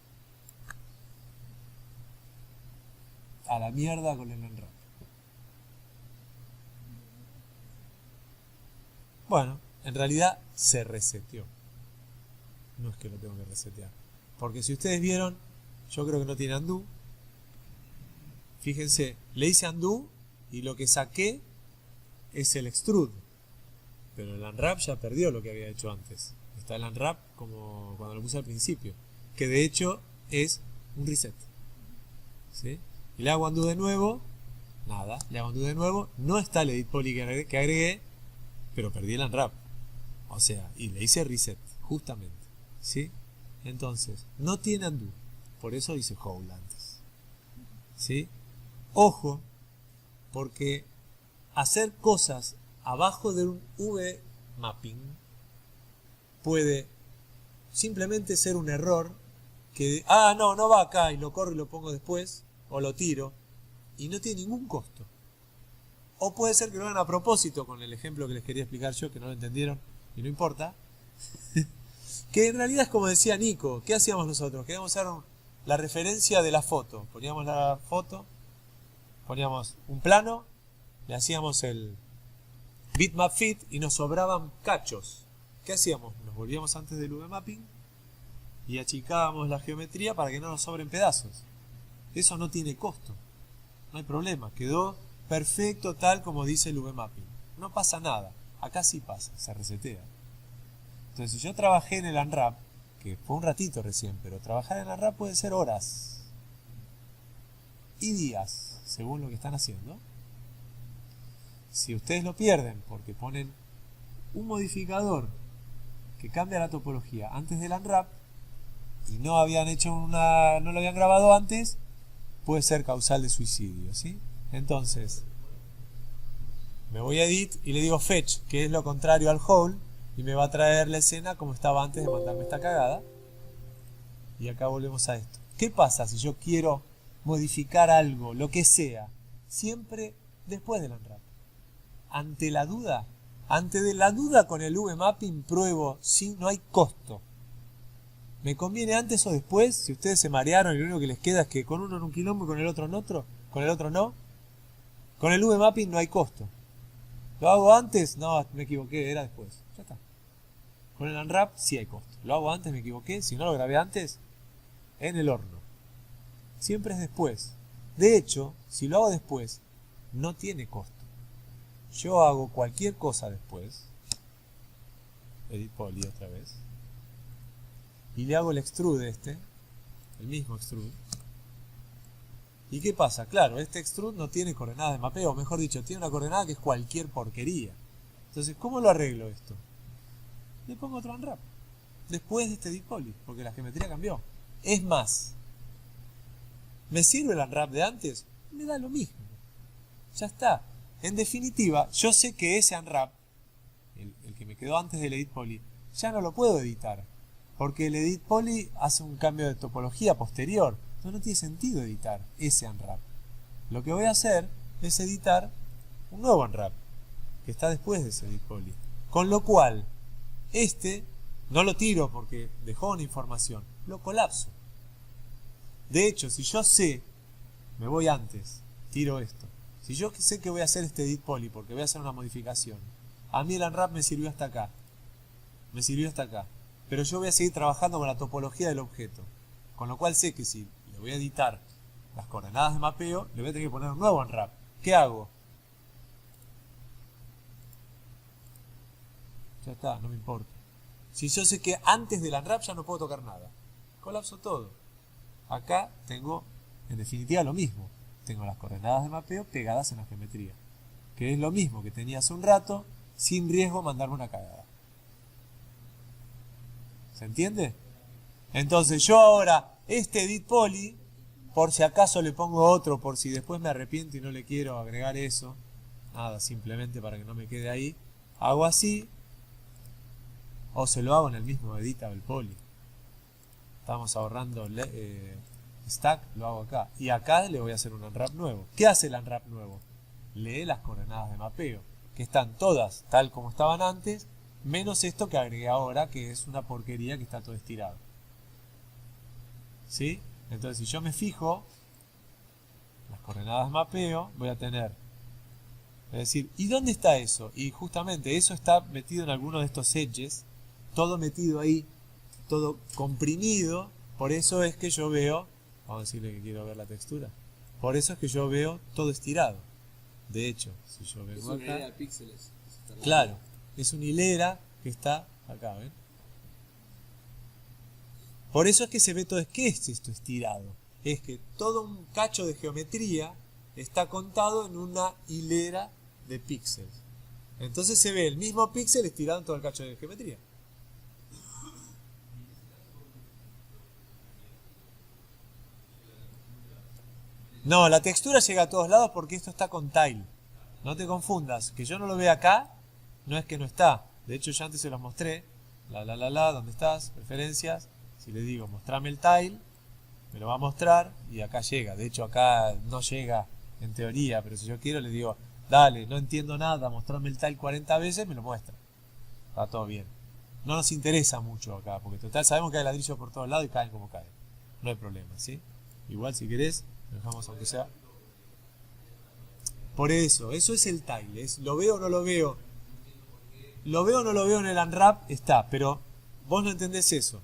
A la mierda con el Unwrap. Bueno, en realidad se reseteó. No es que lo tengo que resetear. Porque si ustedes vieron, yo creo que no tiene undo. Fíjense, le hice undo y lo que saqué es el extrude. Pero el unwrap ya perdió lo que había hecho antes. Está el unwrap como cuando lo puse al principio, que de hecho es un reset. ¿Sí? Y le hago undo de nuevo, nada, le hago undo de nuevo, no está el edit poly que agregué, pero perdí el unwrap. O sea, y le hice reset, justamente. ¿Sí? Entonces, no tiene undo, por eso hice hold antes. ¿Sí? Ojo, porque hacer cosas abajo de un V-mapping puede simplemente ser un error que, no va acá y lo corro y lo pongo después, o lo tiro, y no tiene ningún costo. O puede ser que lo hagan a propósito, con el ejemplo que les quería explicar yo, que no lo entendieron, y no importa, que en realidad es como decía Nico. ¿Qué hacíamos nosotros? Queríamos hacer la referencia de la foto. Poníamos la foto, poníamos un plano, le hacíamos el bitmap fit y nos sobraban cachos. ¿Qué hacíamos? Nos volvíamos antes del V-mapping y achicábamos la geometría para que no nos sobren pedazos. Eso no tiene costo, no hay problema, quedó perfecto tal como dice el V-mapping. No pasa nada, acá sí pasa, se resetea. Entonces, si yo trabajé en el unwrap, que fue un ratito recién, pero trabajar en el unwrap puede ser horas y días, según lo que están haciendo. Si ustedes lo pierden porque ponen un modificador que cambia la topología antes del unwrap y no habían hecho no lo habían grabado antes, puede ser causal de suicidio, ¿sí? Entonces, me voy a edit y le digo fetch, que es lo contrario al hold, y me va a traer la escena como estaba antes de mandarme esta cagada. Y acá volvemos a esto. ¿Qué pasa si yo quiero modificar algo, lo que sea, siempre después del unwrap? Ante la duda con el V-mapping pruebo si no hay costo. ¿Me conviene antes o después? Si ustedes se marearon y lo único que les queda es que con uno en un quilombo y con el otro en otro, con el otro no. Con el V-mapping no hay costo. ¿Lo hago antes? No, me equivoqué, era después. Ya está. Con el unwrap sí hay costo. ¿Lo hago antes? Me equivoqué. Si no lo grabé antes, en el horno. Siempre es después. De hecho, si lo hago después, no tiene costo. Yo hago cualquier cosa después. Edit poly otra vez. Y le hago el extrude el mismo extrude. ¿Y qué pasa? Claro, este extrude no tiene coordenadas de mapeo, o mejor dicho, tiene una coordenada que es cualquier porquería. Entonces, ¿cómo lo arreglo esto? Le pongo otro unwrap después de este edit poly, porque la geometría cambió. Es más, ¿me sirve el unwrap de antes? Me da lo mismo. Ya está. En definitiva, yo sé que ese unwrap, el que me quedó antes del edit poly, ya no lo puedo editar, porque el edit poly hace un cambio de topología posterior. Entonces no tiene sentido editar ese unwrap. Lo que voy a hacer es editar un nuevo unwrap que está después de ese edit poly. Con lo cual, no lo tiro porque dejó una información, lo colapso. De hecho, si yo sé, me voy antes, tiro esto. Si yo sé que voy a hacer este edit poly porque voy a hacer una modificación, a mí el unwrap me sirvió hasta acá. Me sirvió hasta acá. Pero yo voy a seguir trabajando con la topología del objeto. Con lo cual sé que si le voy a editar las coordenadas de mapeo, le voy a tener que poner un nuevo unwrap. ¿Qué hago? Ya está, no me importa. Si yo sé que antes del unwrap ya no puedo tocar nada, colapso todo. Acá tengo, en definitiva, lo mismo. Tengo las coordenadas de mapeo pegadas en la geometría. Que es lo mismo que tenía hace un rato, sin riesgo de mandarme una cagada. ¿Se entiende? Entonces yo ahora, este edit poly, por si acaso le pongo otro, por si después me arrepiento y no le quiero agregar eso, nada, simplemente para que no me quede ahí, hago así, o se lo hago en el mismo editable poly. Estamos ahorrando stack, lo hago acá. Y acá le voy a hacer un unwrap nuevo. ¿Qué hace el unwrap nuevo? Lee las coordenadas de mapeo, que están todas tal como estaban antes, menos esto que agregué ahora, que es una porquería que está todo estirado. ¿Sí? Entonces, si yo me fijo, las coordenadas de mapeo, voy a tener, es decir, ¿y dónde está eso? Y justamente eso está metido en alguno de estos edges, todo metido ahí, todo comprimido. Por eso es que yo veo, vamos a decirle que quiero ver la textura, Por eso es que yo veo todo estirado. De hecho, si yo Es vengo una acá, idea de píxeles. que se está claro, es una hilera que está acá, ¿ven? Por eso es que se ve todo. ¿Qué es esto estirado? Es que todo un cacho de geometría está contado en una hilera de píxeles. Entonces se ve el mismo píxel estirado en todo el cacho de geometría. No, la textura llega a todos lados porque esto está con tile. No te confundas, que yo no lo vea acá, no es que no está. De hecho, yo antes se los mostré. ¿Dónde estás? Preferencias. Si le digo, mostrame el tile, me lo va a mostrar y acá llega. De hecho, acá no llega en teoría, pero si yo quiero le digo, dale, no entiendo nada, mostrame el tile 40 veces, me lo muestra. Está todo bien. No nos interesa mucho acá, porque total sabemos que hay ladrillos por todos lados y caen como caen. No hay problema, ¿sí? Igual si querés, lo dejamos aunque sea. Por eso es el tile. ¿Lo veo o no lo veo? Lo veo o no lo veo en el unwrap, está, pero vos no entendés eso.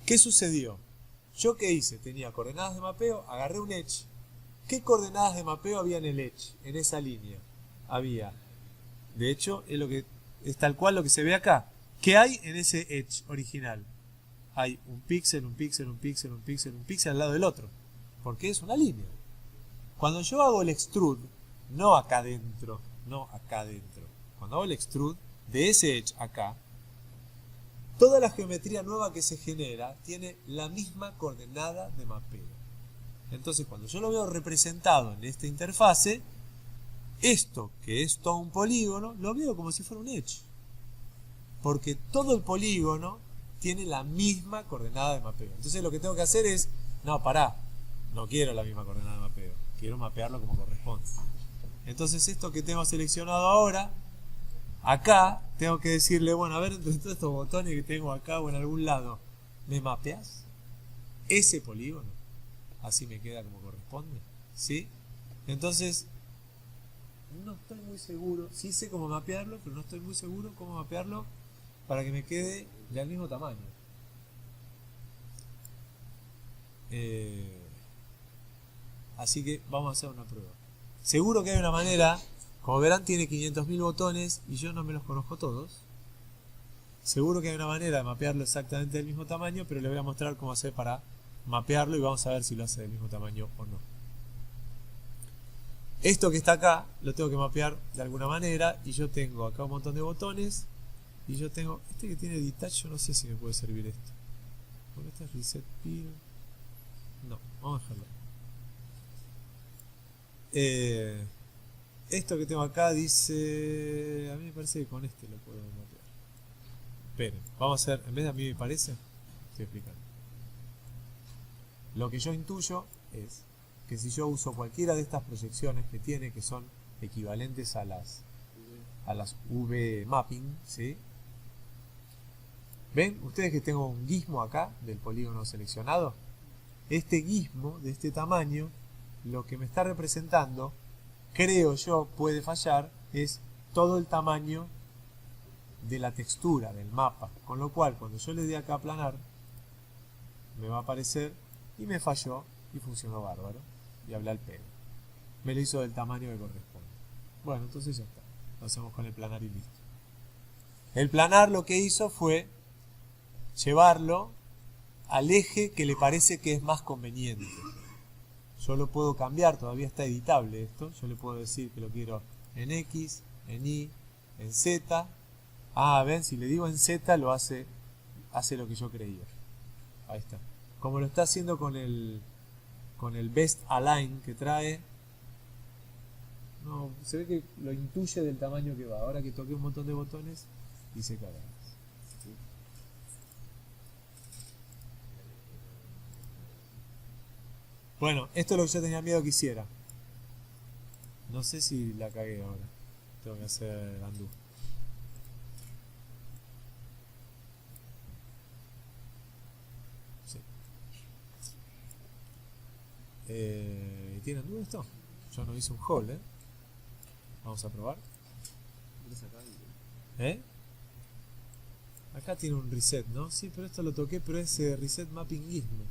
¿Qué sucedió? ¿Yo qué hice? Tenía coordenadas de mapeo, agarré un edge. ¿Qué coordenadas de mapeo había en el edge? En esa línea. Había. De hecho, es tal cual lo que se ve acá. ¿Qué hay en ese edge original? Hay un píxel, un píxel, un píxel, un píxel, un píxel al lado del otro. Porque es una línea. Cuando yo hago el extrude, no acá adentro, cuando hago el extrude de ese edge acá, toda la geometría nueva que se genera tiene la misma coordenada de mapeo. Entonces, cuando yo lo veo representado en esta interfase, esto, que es todo un polígono, lo veo como si fuera un edge. Porque todo el polígono tiene la misma coordenada de mapeo. Entonces, lo que tengo que hacer es, no, pará, no quiero la misma coordenada de mapeo, quiero mapearlo como corresponde. Entonces, esto que tengo seleccionado ahora, acá tengo que decirle, bueno, a ver, entre todos estos botones que tengo acá o en algún lado, ¿me mapeas ese polígono? Así me queda como corresponde, ¿sí? Entonces, no estoy muy seguro, sí sé cómo mapearlo, pero no estoy muy seguro cómo mapearlo para que me quede del mismo tamaño. Así que vamos a hacer una prueba. Seguro que hay una manera. Como verán, tiene 500.000 botones y yo no me los conozco todos. Seguro que hay una manera de mapearlo exactamente del mismo tamaño, pero le voy a mostrar cómo hacer para mapearlo y vamos a ver si lo hace del mismo tamaño o no. Esto que está acá lo tengo que mapear de alguna manera y yo tengo acá un montón de botones y yo tengo este que tiene detach, yo no sé si me puede servir esto. Porque este es reset pin. No, vamos a dejarlo. Esto que tengo acá dice, a mí me parece que con este lo puedo mapear. Esperen, vamos a hacer, en vez de a mí me parece, estoy explicando. Lo que yo intuyo es que si yo uso cualquiera de estas proyecciones que tiene, que son equivalentes a las V mapping, ¿sí? ¿Ven? Ustedes que tengo un gizmo acá del polígono seleccionado. Este gizmo de este tamaño, lo que me está representando, creo yo, puede fallar, es todo el tamaño de la textura del mapa. Con lo cual, cuando yo le dé acá a aplanar, me va a aparecer y me falló y funcionó bárbaro. Y habla al pedo. Me lo hizo del tamaño que corresponde. Bueno, entonces ya está. Lo hacemos con el planar y listo. El planar lo que hizo fue llevarlo al eje que le parece que es más conveniente. Yo lo puedo cambiar, todavía está editable esto. Yo le puedo decir que lo quiero en X, en Y, en Z. Ah, ven, si le digo en Z lo hace lo que yo creía. Ahí está. Como lo está haciendo con el Best Align que trae. No, se ve que lo intuye del tamaño que va. Ahora que toqué un montón de botones, dice cagadas. ¿Sí? Bueno, esto es lo que yo tenía miedo que hiciera. No sé si la cagué ahora. Tengo que hacer undo. Sí. ¿Tiene undo esto? Yo no hice un haul, ¿eh? Vamos a probar. ¿Eh? Acá tiene un reset, ¿no? Sí, pero esto lo toqué, pero es reset mapping gizmo.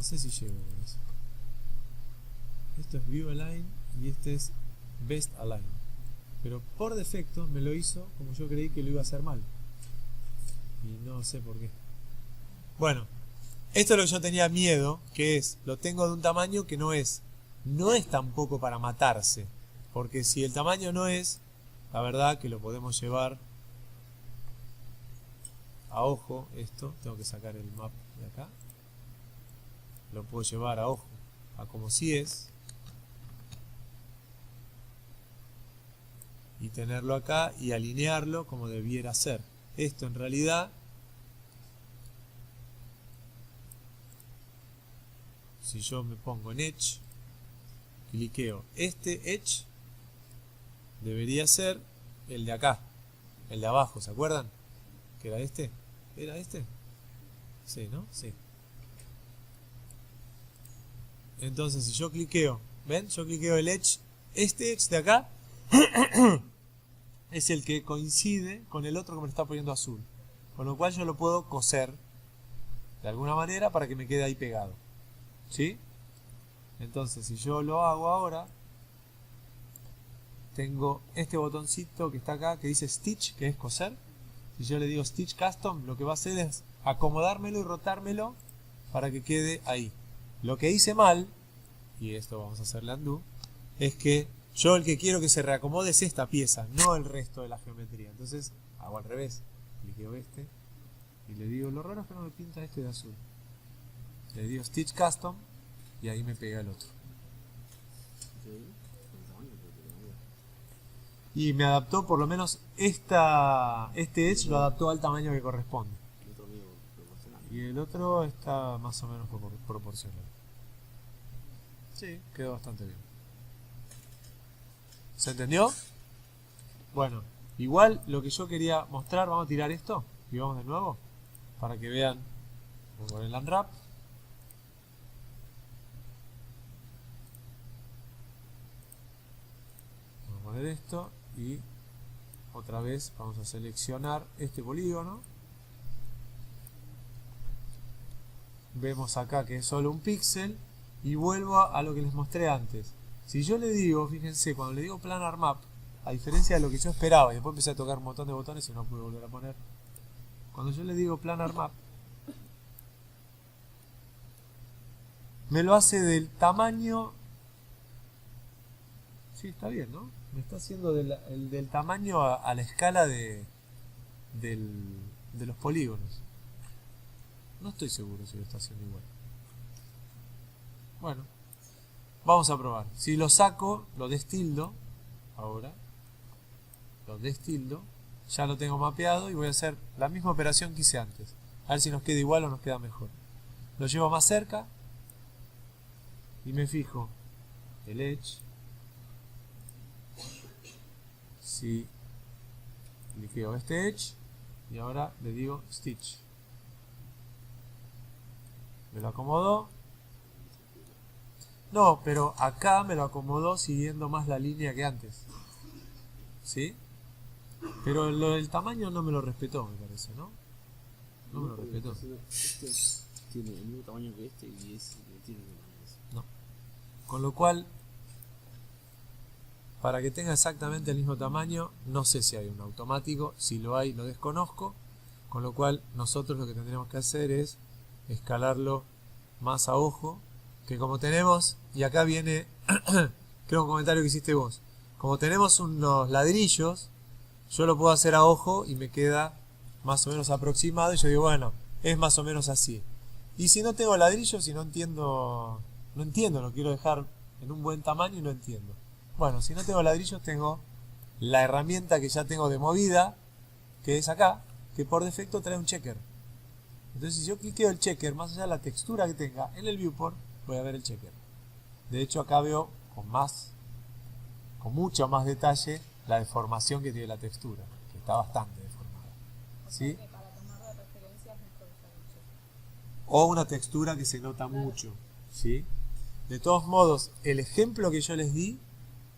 sé si llego con eso. Esto es View Align y este es Best Align. Pero por defecto me lo hizo como yo creí que lo iba a hacer mal. Y no sé por qué. Bueno, esto es lo que yo tenía miedo, que es, lo tengo de un tamaño que no es tampoco para matarse. Porque si el tamaño no es, la verdad que lo podemos llevar a ojo. Esto, tengo que sacar el map de acá. Lo puedo llevar a ojo, a como si es. Y tenerlo acá y alinearlo como debiera ser. Esto en realidad, si yo me pongo en Edge, cliqueo este Edge, debería ser el de acá, el de abajo, ¿se acuerdan? ¿Que era este? ¿Era este? Sí, ¿no? Sí. Entonces si yo cliqueo, ¿ven? Yo cliqueo el Edge, este Edge de acá es el que coincide con el otro que me lo está poniendo azul. Con lo cual yo lo puedo coser de alguna manera para que me quede ahí pegado. ¿Sí? Entonces si yo lo hago ahora, tengo este botoncito que está acá que dice Stitch, que es coser. Si yo le digo Stitch Custom, lo que va a hacer es acomodármelo y rotármelo para que quede ahí. Lo que hice mal, y esto vamos a hacerle undo, es que yo el que quiero que se reacomode es esta pieza, no el resto de la geometría. Entonces hago al revés, cliqueo este y le digo, lo raro es que no me pinta este de azul. Le digo Stitch Custom y ahí me pega el otro. Y me adaptó, por lo menos este Edge lo adaptó al tamaño que corresponde. Y el otro está más o menos proporcional. Sí, quedó bastante bien. ¿Se entendió? Bueno, igual lo que yo quería mostrar, vamos a tirar esto y vamos de nuevo para que vean. Vamos a poner el unwrap. Vamos a poner esto y otra vez vamos a seleccionar este polígono. Vemos acá que es solo un píxel y vuelvo a lo que les mostré antes. Si yo le digo, fíjense, cuando le digo Planar Map, a diferencia de lo que yo esperaba, y después empecé a tocar un montón de botones y no pude volver a poner. Cuando yo le digo Planar Map, me lo hace del tamaño. Sí, está bien, ¿no? Me está haciendo del tamaño a la escala de los polígonos. No estoy seguro si lo está haciendo igual. Bueno, vamos a probar. Si lo saco, lo destildo. Ahora, lo destildo. Ya lo tengo mapeado y voy a hacer la misma operación que hice antes. A ver si nos queda igual o nos queda mejor. Lo llevo más cerca y me fijo el Edge. Si cliqueo este Edge y ahora le digo Stitch. Me lo acomodó. No, pero acá me lo acomodó siguiendo más la línea que antes. ¿Sí? Pero lo del tamaño no me lo respetó, me parece, ¿no? No me lo respetó. Este tiene el mismo tamaño que este y ese tiene el tamaño que ese. No. Con lo cual, para que tenga exactamente el mismo tamaño, no sé si hay un automático. Si lo hay, lo desconozco. Con lo cual, nosotros lo que tendremos que hacer es escalarlo más a ojo, que como tenemos, y acá viene creo un comentario que hiciste vos, como tenemos unos ladrillos, yo lo puedo hacer a ojo y me queda más o menos aproximado y yo digo, bueno, es más o menos así. Y si no tengo ladrillos y no entiendo, lo quiero dejar en un buen tamaño y no entiendo. Bueno, si no tengo ladrillos tengo la herramienta que ya tengo de movida, que es acá, que por defecto trae un checker. Entonces si yo cliqueo el checker, más allá de la textura que tenga en el viewport, voy a ver el checker. De hecho acá veo con mucho más detalle la deformación que tiene la textura, que está bastante deformada. ¿Sí? O sea que para tomar de referencia es mejor usar un checker. O una textura que se nota mucho. ¿Sí? De todos modos, el ejemplo que yo les di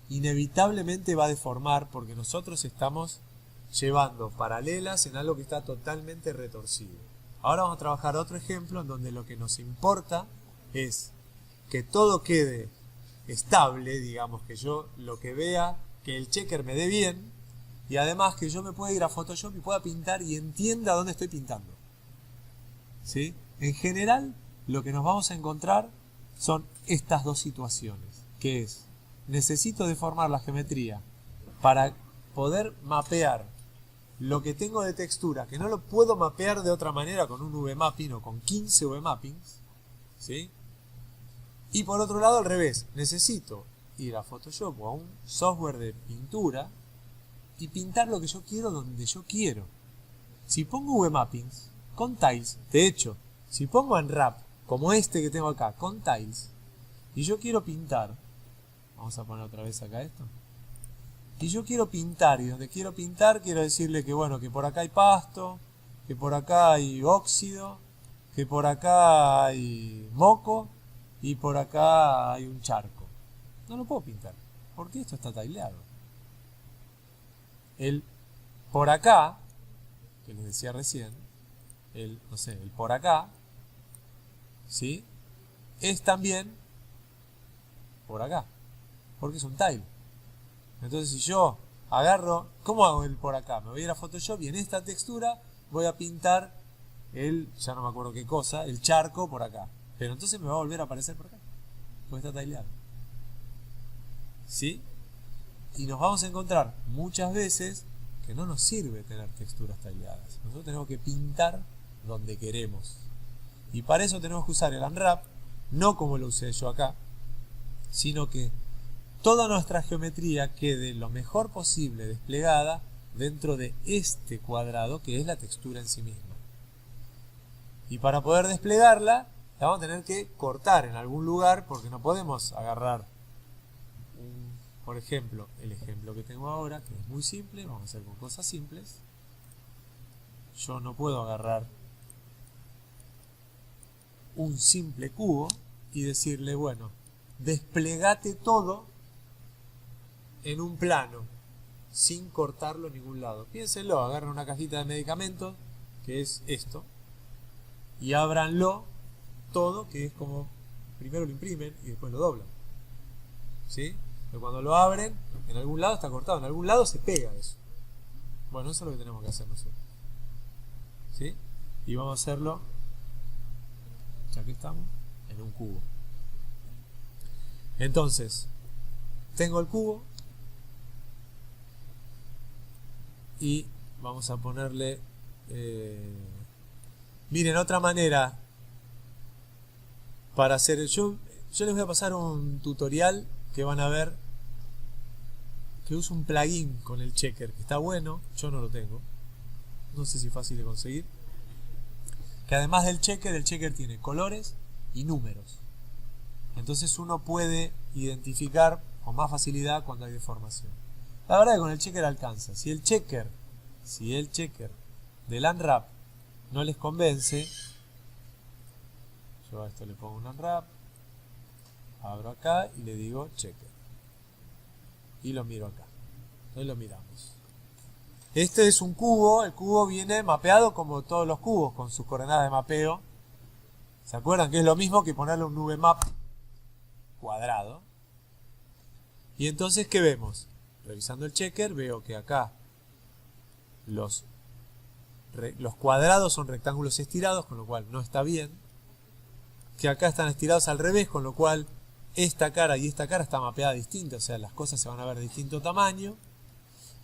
inevitablemente va a deformar porque nosotros estamos llevando paralelas en algo que está totalmente retorcido. Ahora vamos a trabajar otro ejemplo en donde lo que nos importa es que todo quede estable, digamos, que yo lo que vea, que el checker me dé bien, y además que yo me pueda ir a Photoshop y pueda pintar y entienda dónde estoy pintando. ¿Sí? En general, lo que nos vamos a encontrar son estas dos situaciones, que es, necesito deformar la geometría para poder mapear lo que tengo de textura, que no lo puedo mapear de otra manera con un VMapping o con 15 VMappings, ¿sí? Y por otro lado, al revés, necesito ir a Photoshop o a un software de pintura y pintar lo que yo quiero donde yo quiero. Si pongo VMappings con tiles, de hecho, si pongo Unwrap como este que tengo acá, con tiles, y yo quiero pintar, vamos a poner otra vez acá esto, y yo quiero pintar, y donde quiero pintar quiero decirle que bueno, que por acá hay pasto, que por acá hay óxido, que por acá hay moco, y por acá hay un charco. No lo puedo pintar, porque esto está tileado. El por acá, que les decía recién, el por acá, ¿sí? Es también por acá, porque es un tile. Entonces si yo agarro, ¿cómo hago el por acá? Me voy a ir a Photoshop y en esta textura voy a pintar ya no me acuerdo qué cosa, el charco por acá. Pero entonces me va a volver a aparecer por acá, porque está tileado. ¿Sí? Y nos vamos a encontrar muchas veces que no nos sirve tener texturas tileadas. Nosotros tenemos que pintar donde queremos. Y para eso tenemos que usar el Unwrap, no como lo usé yo acá, sino que toda nuestra geometría quede lo mejor posible desplegada dentro de este cuadrado que es la textura en sí misma. Y para poder desplegarla, la vamos a tener que cortar en algún lugar porque no podemos agarrar, por ejemplo, el ejemplo que tengo ahora, que es muy simple, vamos a hacer con cosas simples. Yo no puedo agarrar un simple cubo y decirle, bueno, desplegate todo en un plano, sin cortarlo en ningún lado. Piénsenlo, agarren una cajita de medicamentos, que es esto, y ábranlo todo, que es como, primero lo imprimen y después lo doblan. ¿Sí? Pero cuando lo abren, en algún lado está cortado, en algún lado se pega eso. Bueno, eso es lo que tenemos que hacer nosotros. ¿Sí? Y vamos a hacerlo, ya que estamos, en un cubo. Entonces, tengo el cubo y vamos a ponerle, miren, otra manera para hacer, yo les voy a pasar un tutorial que van a ver que usa un plugin con el checker, que está bueno, yo no lo tengo, no sé si es fácil de conseguir, que además del checker, el checker tiene colores y números. Entonces uno puede identificar con más facilidad cuando hay deformación. La verdad es que con el checker alcanza. Si el checker del Unwrap no les convence, yo a esto le pongo un Unwrap, abro acá y le digo checker. Y lo miro acá. Entonces lo miramos. Este es un cubo, el cubo viene mapeado como todos los cubos, con sus coordenadas de mapeo. ¿Se acuerdan que es lo mismo que ponerle un VMap cuadrado? Y entonces, ¿qué vemos? Revisando el checker, veo que acá los cuadrados son rectángulos estirados, con lo cual no está bien. Que acá están estirados al revés, con lo cual esta cara y esta cara está mapeada distinta, o sea, las cosas se van a ver de distinto tamaño.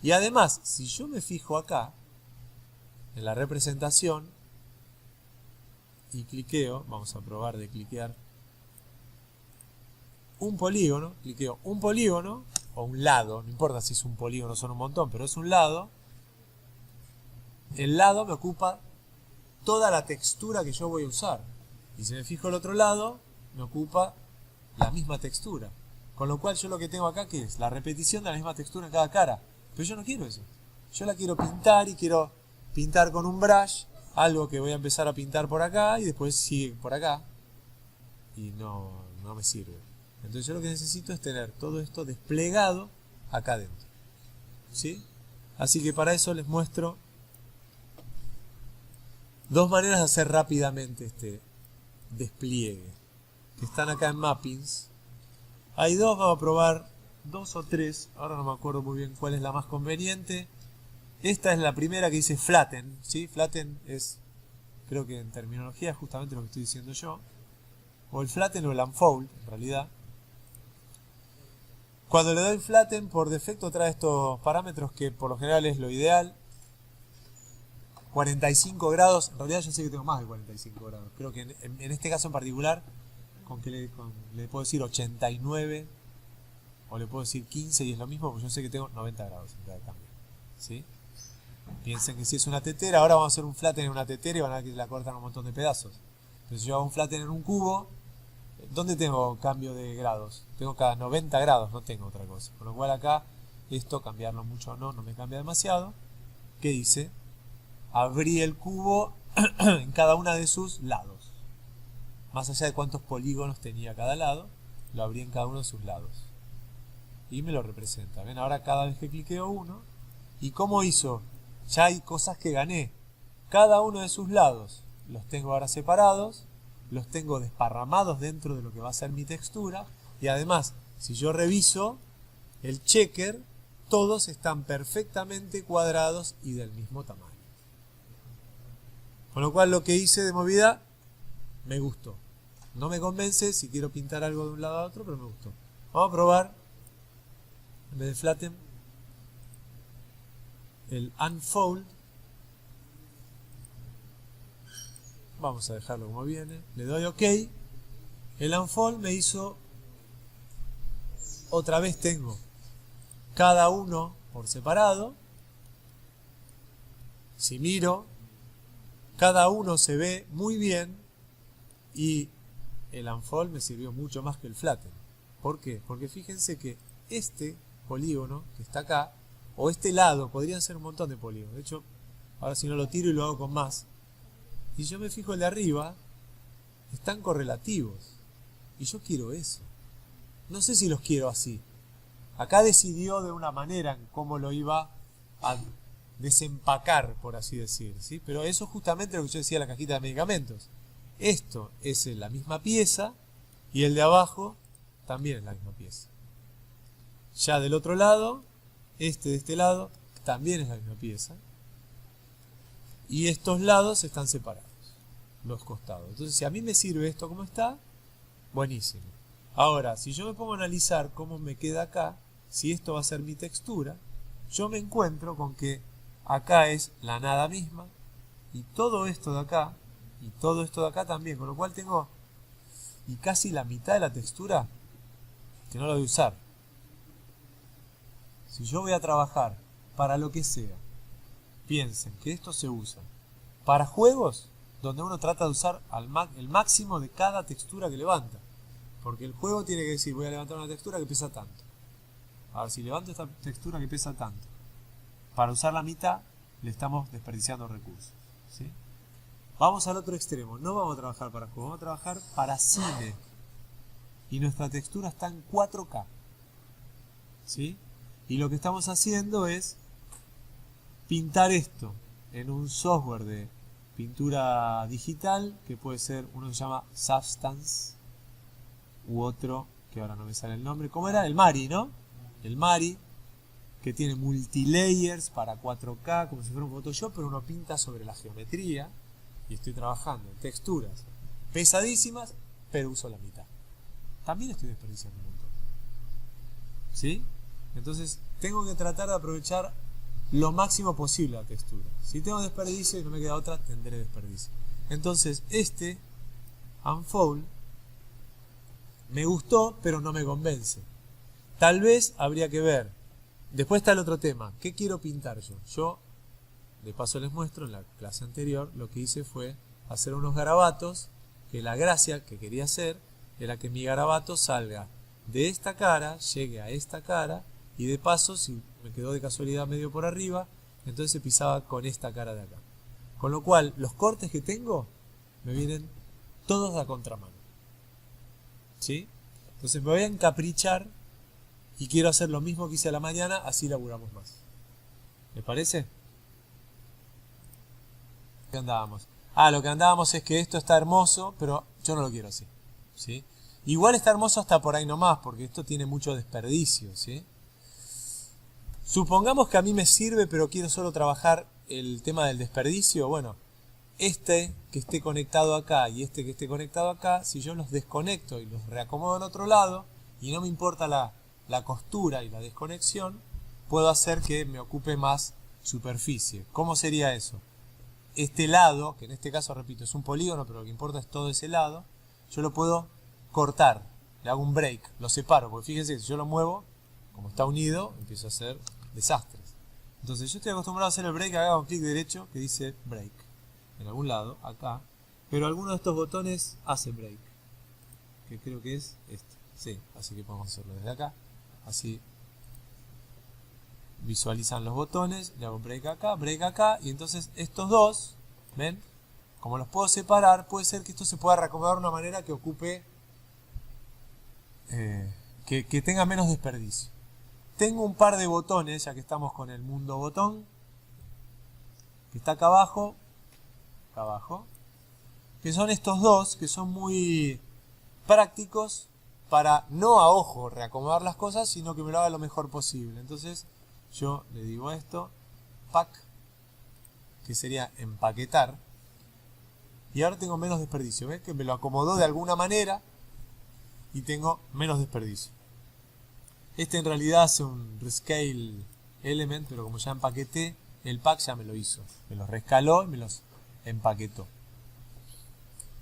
Y además, si yo me fijo acá, en la representación, y cliqueo, vamos a probar de cliquear un polígono, cliqueo un polígono, o un lado, no importa si es un polígono o son un montón, pero es un lado, el lado me ocupa toda la textura que yo voy a usar. Y si me fijo el otro lado, me ocupa la misma textura. Con lo cual yo lo que tengo acá, ¿qué es? La repetición de la misma textura en cada cara. Pero yo no quiero eso. Yo la quiero pintar y quiero pintar con un brush, algo que voy a empezar a pintar por acá y después sigue por acá. Y no me sirve. Entonces yo lo que necesito es tener todo esto desplegado acá adentro. ¿Sí? Así que para eso les muestro dos maneras de hacer rápidamente este despliegue. que están acá en Mappings. Hay dos, vamos a probar 2 o 3. Ahora no me acuerdo muy bien cuál es la más conveniente. Esta es la primera que dice flatten, ¿sí? Flatten es, creo que en terminología es justamente lo que estoy diciendo yo. O el flatten o el unfold, en realidad. Cuando le doy flatten, por defecto trae estos parámetros que por lo general es lo ideal. 45 grados, en realidad yo sé que tengo más de 45 grados. Creo que en este caso en particular, le puedo decir 89 o le puedo decir 15 y es lo mismo, porque yo sé que tengo 90 grados en cada cambio. ¿Sí? Piensen que si es una tetera, ahora vamos a hacer un flatten en una tetera y van a ver que la cortan un montón de pedazos. Entonces si yo hago un flatten en un cubo, ¿dónde tengo cambio de grados? Tengo cada 90 grados, no tengo otra cosa. Con lo cual acá, esto cambiarlo mucho o no, no me cambia demasiado. ¿Qué dice? Abrí el cubo en cada una de sus lados. Más allá de cuántos polígonos tenía cada lado, lo abrí en cada uno de sus lados. Y me lo representa. ¿Ven? Ahora cada vez que cliqueo uno. ¿Y cómo hizo? Ya hay cosas que gané. Cada uno de sus lados los tengo ahora separados. Los tengo desparramados dentro de lo que va a ser mi textura. Y además, si yo reviso el checker, todos están perfectamente cuadrados y del mismo tamaño. Con lo cual lo que hice de movida me gustó. No me convence si quiero pintar algo de un lado a otro, pero me gustó. Vamos a probar, en vez de flatten, el unfold. Vamos a dejarlo como viene. Le doy OK. El unfold me hizo... Otra vez tengo cada uno por separado. Si miro, cada uno se ve muy bien y el unfold me sirvió mucho más que el flatten. ¿Por qué? Porque fíjense que este polígono que está acá, o este lado, podrían ser un montón de polígonos. De hecho, ahora si no lo tiro y lo hago con más, y yo me fijo el de arriba, están correlativos. Y yo quiero eso. No sé si los quiero así. Acá decidió de una manera en cómo lo iba a desempacar, por así decir, ¿sí? Pero eso es justamente lo que yo decía en la cajita de medicamentos. Esto es la misma pieza y el de abajo también es la misma pieza. Ya del otro lado, de este lado, también es la misma pieza. Y estos lados están separados, los costados. Entonces, si a mí me sirve esto como está, buenísimo. Ahora, si yo me pongo a analizar cómo me queda acá, si esto va a ser mi textura, yo me encuentro con que acá es la nada misma, y todo esto de acá, y todo esto de acá también, con lo cual tengo y casi la mitad de la textura que no la voy a usar. Si yo voy a trabajar para lo que sea, piensen que esto se usa para juegos donde uno trata de usar el máximo de cada textura que levanta. Porque el juego tiene que decir, voy a levantar una textura que pesa tanto. Ahora, si levanto esta textura que pesa tanto, para usar la mitad, le estamos desperdiciando recursos. ¿Sí? Vamos al otro extremo. No vamos a trabajar para juegos, vamos a trabajar para cine. Y nuestra textura está en 4K. ¿Sí? Y lo que estamos haciendo es pintar esto en un software de pintura digital, que puede ser, uno se llama Substance, u otro, que ahora no me sale el nombre. ¿Cómo era? El Mari, ¿no? El Mari, que tiene multilayers para 4K, como si fuera un Photoshop, pero uno pinta sobre la geometría, y estoy trabajando en texturas pesadísimas, pero uso la mitad. También estoy desperdiciando un montón. ¿Sí? Entonces, tengo que tratar de aprovechar lo máximo posible la textura. Si tengo desperdicio y no me queda otra, tendré desperdicio. Entonces, este unfold me gustó, pero no me convence. Tal vez habría que ver. Después está el otro tema. ¿Qué quiero pintar yo? Yo, de paso les muestro, en la clase anterior, lo que hice fue hacer unos garabatos, que la gracia que quería hacer era que mi garabato salga de esta cara, llegue a esta cara, y de paso, si me quedó de casualidad medio por arriba, entonces se pisaba con esta cara de acá. Con lo cual, los cortes que tengo me vienen todos a contramano. ¿Sí? Entonces me voy a encaprichar y quiero hacer lo mismo que hice a la mañana, así laburamos más. ¿Les parece? ¿Qué andábamos? Lo que andábamos es que esto está hermoso, pero yo no lo quiero así. ¿Sí? Igual está hermoso hasta por ahí nomás, porque esto tiene mucho desperdicio, ¿sí? Supongamos que a mí me sirve, pero quiero solo trabajar el tema del desperdicio. Bueno, este que esté conectado acá y este que esté conectado acá, si yo los desconecto y los reacomodo en otro lado, y no me importa la costura y la desconexión, puedo hacer que me ocupe más superficie. ¿Cómo sería eso? Este lado, que en este caso, repito, es un polígono, pero lo que importa es todo ese lado, yo lo puedo cortar, le hago un break, lo separo, porque fíjense que si yo lo muevo, como está unido, empiezo a hacer desastres. Entonces yo estoy acostumbrado a hacer el break, hago un clic derecho que dice break, en algún lado, acá, pero alguno de estos botones hace break, que creo que es este, sí, así que podemos hacerlo desde acá, así visualizan los botones, le hago break acá, y entonces estos dos, ¿ven? Como los puedo separar, puede ser que esto se pueda reacomodar de una manera que ocupe, que tenga menos desperdicio. Tengo un par de botones, ya que estamos con el mundo botón, que está acá abajo, que son estos dos, que son muy prácticos para no a ojo reacomodar las cosas, sino que me lo haga lo mejor posible. Entonces yo le digo a esto, pack, que sería empaquetar, y ahora tengo menos desperdicio. ¿Ves? Que me lo acomodó de alguna manera y tengo menos desperdicio. Este en realidad hace un rescale element, pero como ya empaqueté, el pack ya me lo hizo. Me los rescaló y me los empaquetó.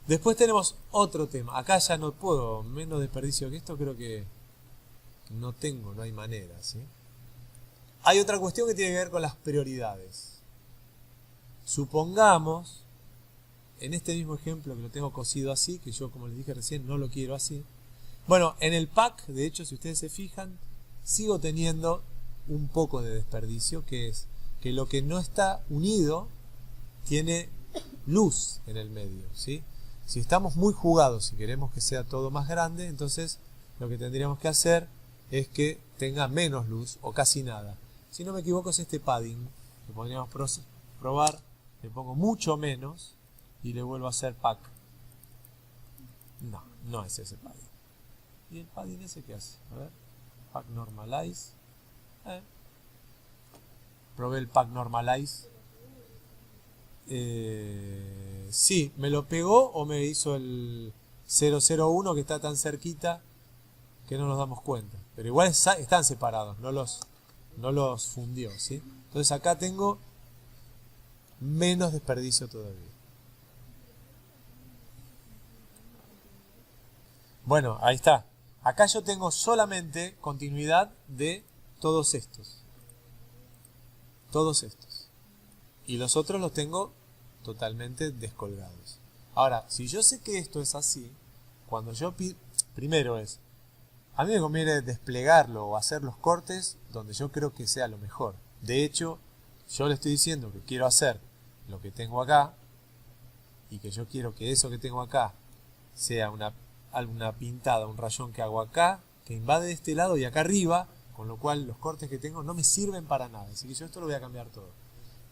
Después tenemos otro tema. Acá ya no puedo, menos desperdicio que esto creo que no tengo, no hay manera, ¿sí? Hay otra cuestión que tiene que ver con las prioridades. Supongamos, en este mismo ejemplo que lo tengo cosido así, que yo como les dije recién no lo quiero así. Bueno, en el pack, de hecho, si ustedes se fijan, sigo teniendo un poco de desperdicio, que es que lo que no está unido tiene luz en el medio, ¿sí? Si estamos muy jugados y queremos que sea todo más grande, entonces lo que tendríamos que hacer es que tenga menos luz o casi nada. Si no me equivoco es este padding, que podríamos probar, le pongo mucho menos y le vuelvo a hacer pack. No, no es ese padding. ¿Y el padding ese qué hace? A ver, pack normalize. Probé el pack normalize. Sí, me lo pegó o me hizo el 001 que está tan cerquita que no nos damos cuenta. Pero igual están separados, no los fundió, ¿sí? Entonces acá tengo menos desperdicio todavía. Bueno, ahí está. Acá yo tengo solamente continuidad de todos estos. Todos estos. Y los otros los tengo totalmente descolgados. Ahora, si yo sé que esto es así, cuando yo primero es, a mí me conviene desplegarlo o hacer los cortes donde yo creo que sea lo mejor. De hecho, yo le estoy diciendo que quiero hacer lo que tengo acá y que yo quiero que eso que tengo acá sea una pintada, un rayón que hago acá, que invade de este lado y acá arriba, con lo cual los cortes que tengo no me sirven para nada. Así que yo esto lo voy a cambiar todo.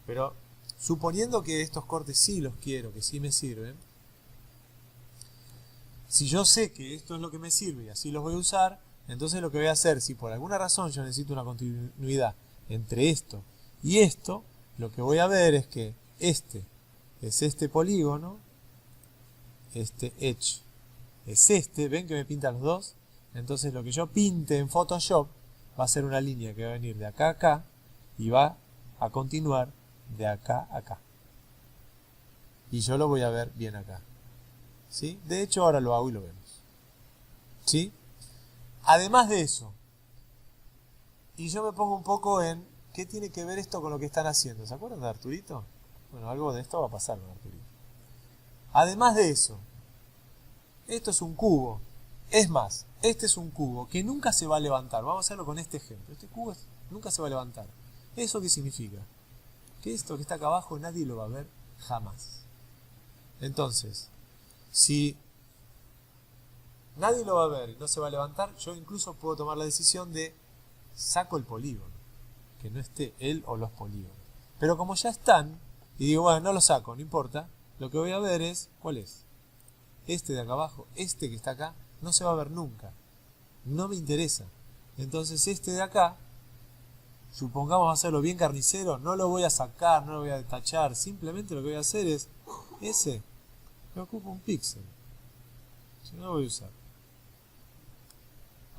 Pero suponiendo que estos cortes sí los quiero, que sí me sirven, si yo sé que esto es lo que me sirve y así los voy a usar, entonces lo que voy a hacer, si por alguna razón yo necesito una continuidad entre esto y esto, lo que voy a ver es que este es este polígono, este edge es este, ven que me pinta los dos, entonces lo que yo pinte en Photoshop va a ser una línea que va a venir de acá a acá y va a continuar de acá a acá. Y yo lo voy a ver bien acá. ¿Sí? De hecho ahora lo hago y lo vemos. ¿Sí? Además de eso, y yo me pongo un poco en ¿qué tiene que ver esto con lo que están haciendo? ¿Se acuerdan de Arturito? Bueno, algo de esto va a pasar con Arturito. Además de eso, esto es un cubo. Es más, este es un cubo que nunca se va a levantar. Vamos a hacerlo con este ejemplo. Este cubo nunca se va a levantar. ¿Eso qué significa? Que esto que está acá abajo nadie lo va a ver jamás. Entonces, si nadie lo va a ver y no se va a levantar, yo incluso puedo tomar la decisión de saco el polígono, que no esté él o los polígonos. Pero como ya están, y digo, bueno, no lo saco, no importa, lo que voy a ver es, ¿cuál es? Este de acá abajo, este que está acá, no se va a ver nunca. No me interesa. Entonces este de acá, supongamos hacerlo bien carnicero, no lo voy a sacar, no lo voy a detachar. Simplemente lo que voy a hacer es, ese me ocupa un píxel. Si no lo voy a usar.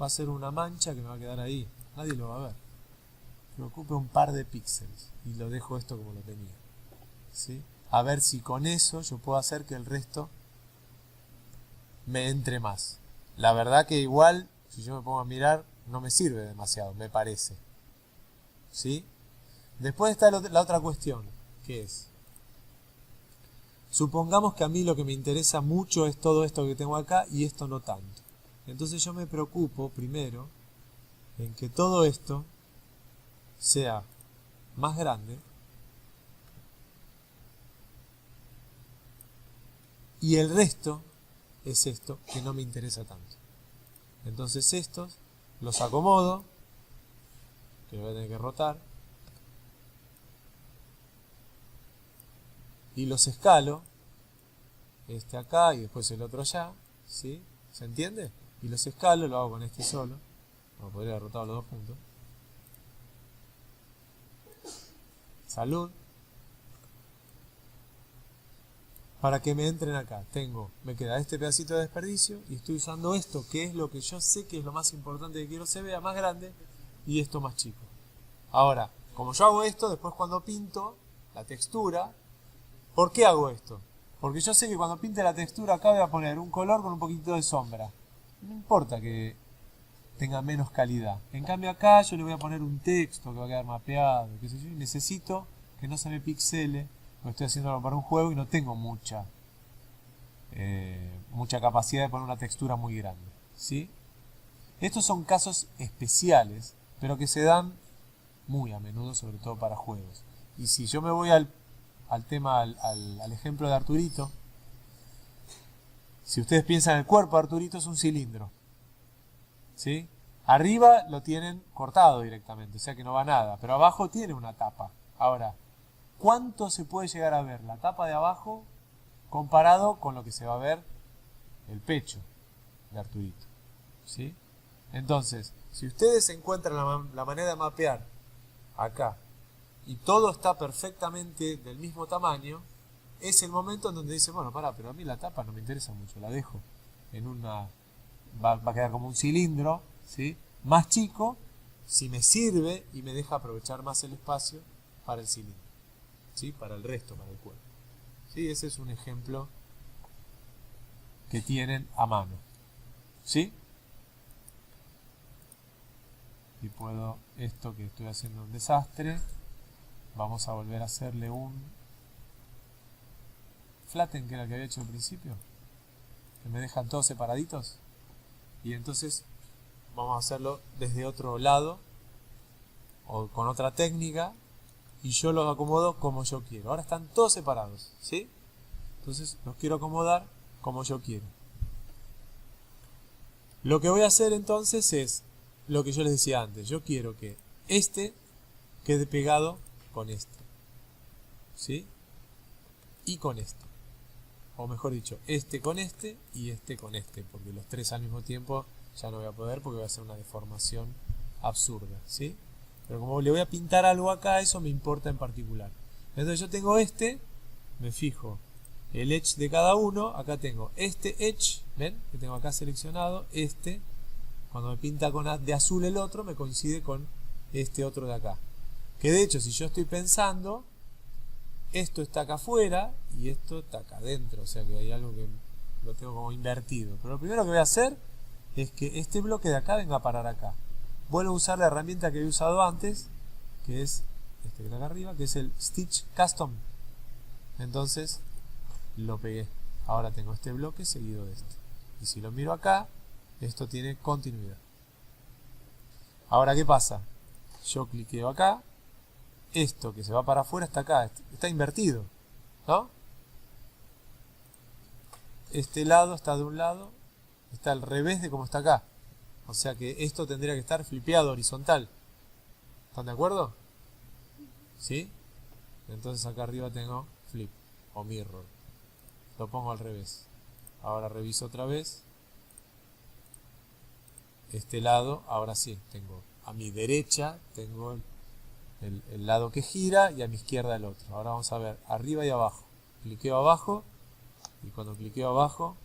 Va a ser una mancha que me va a quedar ahí. Nadie lo va a ver. Me ocupa un par de píxeles. Y lo dejo esto como lo tenía. ¿Sí? A ver si con eso yo puedo hacer que el resto me entre más. La verdad que igual, si yo me pongo a mirar, no me sirve demasiado, me parece. ¿Sí? Después está la otra cuestión, que es, supongamos que a mí lo que me interesa mucho es todo esto que tengo acá y esto no tanto. Entonces yo me preocupo primero en que todo esto sea más grande y el resto es esto que no me interesa tanto. Entonces estos los acomodo, que lo voy a tener que rotar, y los escalo, este acá y después el otro allá, ¿sí? ¿Se entiende? Y los escalo, lo hago con este solo, como podría haber rotado los dos juntos. Salud. Para que me entren acá, me queda este pedacito de desperdicio y estoy usando esto, que es lo que yo sé que es lo más importante que quiero se vea más grande, y esto más chico. Ahora, como yo hago esto, después cuando pinto la textura, ¿por qué hago esto? Porque yo sé que cuando pinte la textura acá voy a poner un color con un poquito de sombra. No importa que tenga menos calidad. En cambio acá yo le voy a poner un texto que va a quedar mapeado, qué sé yo, y necesito que no se me pixele, porque estoy haciéndolo para un juego y no tengo mucha capacidad de poner una textura muy grande. ¿Sí? Estos son casos especiales, pero que se dan muy a menudo, sobre todo para juegos. Y si yo me voy al ejemplo de Arturito, si ustedes piensan el cuerpo de Arturito es un cilindro, ¿sí? Arriba lo tienen cortado directamente, o sea que no va nada, pero abajo tiene una tapa. Ahora, ¿cuánto se puede llegar a ver la tapa de abajo comparado con lo que se va a ver el pecho de Arturito? ¿Sí? Entonces, si ustedes encuentran la manera de mapear acá y todo está perfectamente del mismo tamaño, es el momento en donde dicen, bueno, pero a mí la tapa no me interesa mucho, la dejo en una... va a quedar como un cilindro, ¿sí? Más chico, si me sirve y me deja aprovechar más el espacio para el cilindro, ¿sí? Para el resto, para el cuerpo. ¿Sí? Ese es un ejemplo que tienen a mano. ¿Sí? Y puedo, esto que estoy haciendo un desastre, vamos a volver a hacerle un flatten, que era el que había hecho al principio, que me dejan todos separaditos, y entonces vamos a hacerlo desde otro lado o con otra técnica y yo los acomodo como yo quiero. Ahora están todos separados, ¿sí? Entonces los quiero acomodar como yo quiero. Lo que voy a hacer entonces es lo que yo les decía antes. Yo quiero que este quede pegado con este, ¿sí? Y con este. O mejor dicho, este con este y este con este, porque los tres al mismo tiempo ya no voy a poder porque voy a hacer una deformación absurda, ¿sí? Pero como le voy a pintar algo acá, eso me importa en particular. Entonces yo tengo este, me fijo el edge de cada uno, acá tengo este edge, ¿ven? Que tengo acá seleccionado, este, cuando me pinta de azul el otro, me coincide con este otro de acá. Que de hecho, si yo estoy pensando, esto está acá afuera y esto está acá adentro, o sea que hay algo que lo tengo como invertido. Pero lo primero que voy a hacer es que este bloque de acá venga a parar acá. Vuelvo a usar la herramienta que he usado antes, que es este que está acá arriba, que es el Stitch Custom. Entonces lo pegué. Ahora tengo este bloque seguido de este. Y si lo miro acá, esto tiene continuidad. Ahora, ¿qué pasa? Yo cliqueo acá. Esto que se va para afuera está acá, está invertido, ¿no? Este lado está de un lado, está al revés de como está acá. O sea que esto tendría que estar flipeado horizontal. ¿Están de acuerdo? ¿Sí? Entonces acá arriba tengo flip o mirror. Lo pongo al revés. Ahora reviso otra vez. este lado, ahora sí, tengo a mi derecha, tengo el lado que gira y a mi izquierda el otro. Ahora vamos a ver arriba y abajo. Cliqueo abajo y cuando cliqueo abajo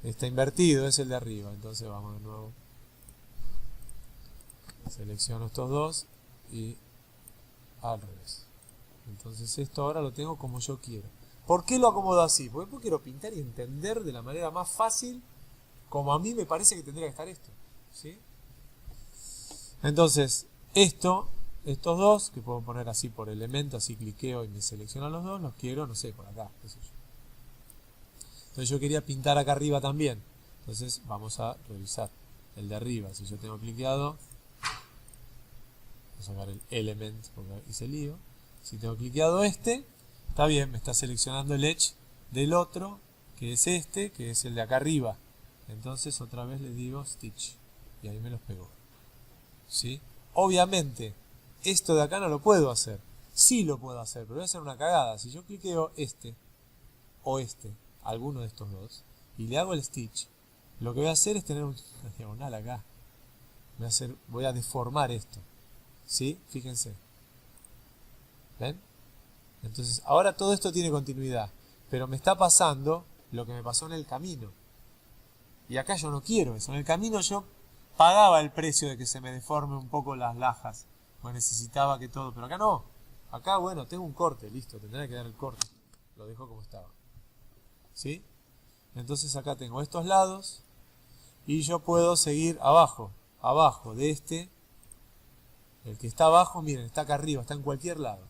está invertido, es el de arriba. Entonces vamos de nuevo. Selecciono estos dos y al revés. Entonces esto ahora lo tengo como yo quiero. ¿Por qué lo acomodo así? Porque quiero pintar y entender de la manera más fácil como a mí me parece que tendría que estar esto. ¿Sí? Entonces, estos dos, que puedo poner así por elemento, así cliqueo y me selecciono los dos, los quiero, no sé, por acá, qué sé yo. Entonces yo quería pintar acá arriba también. Entonces vamos a revisar el de arriba. Si yo tengo cliqueado, voy a sacar el element porque hice lío. Si tengo cliqueado está bien, me está seleccionando el edge del otro, que es este, que es el de acá arriba. Entonces otra vez le digo stitch y ahí me los pegó. ¿Sí? Obviamente, esto de acá no lo puedo hacer. Sí lo puedo hacer, pero voy a hacer una cagada. Si yo cliqueo o alguno de estos dos, y le hago el stitch, lo que voy a hacer es tener una diagonal acá. Voy a deformar esto. ¿Sí? Fíjense. ¿Ven? Entonces, ahora todo esto tiene continuidad, pero me está pasando lo que me pasó en el camino. Y acá yo no quiero eso. En el camino yo pagaba el precio de que se me deforme un poco las lajas. Pues necesitaba que todo. Pero acá no. Acá, bueno, tengo un corte. Listo, tendré que dar el corte. Lo dejo como estaba. ¿Sí? Entonces acá tengo estos lados. Y yo puedo seguir abajo. Abajo de este. El que está abajo, miren, está acá arriba. Está en cualquier lado.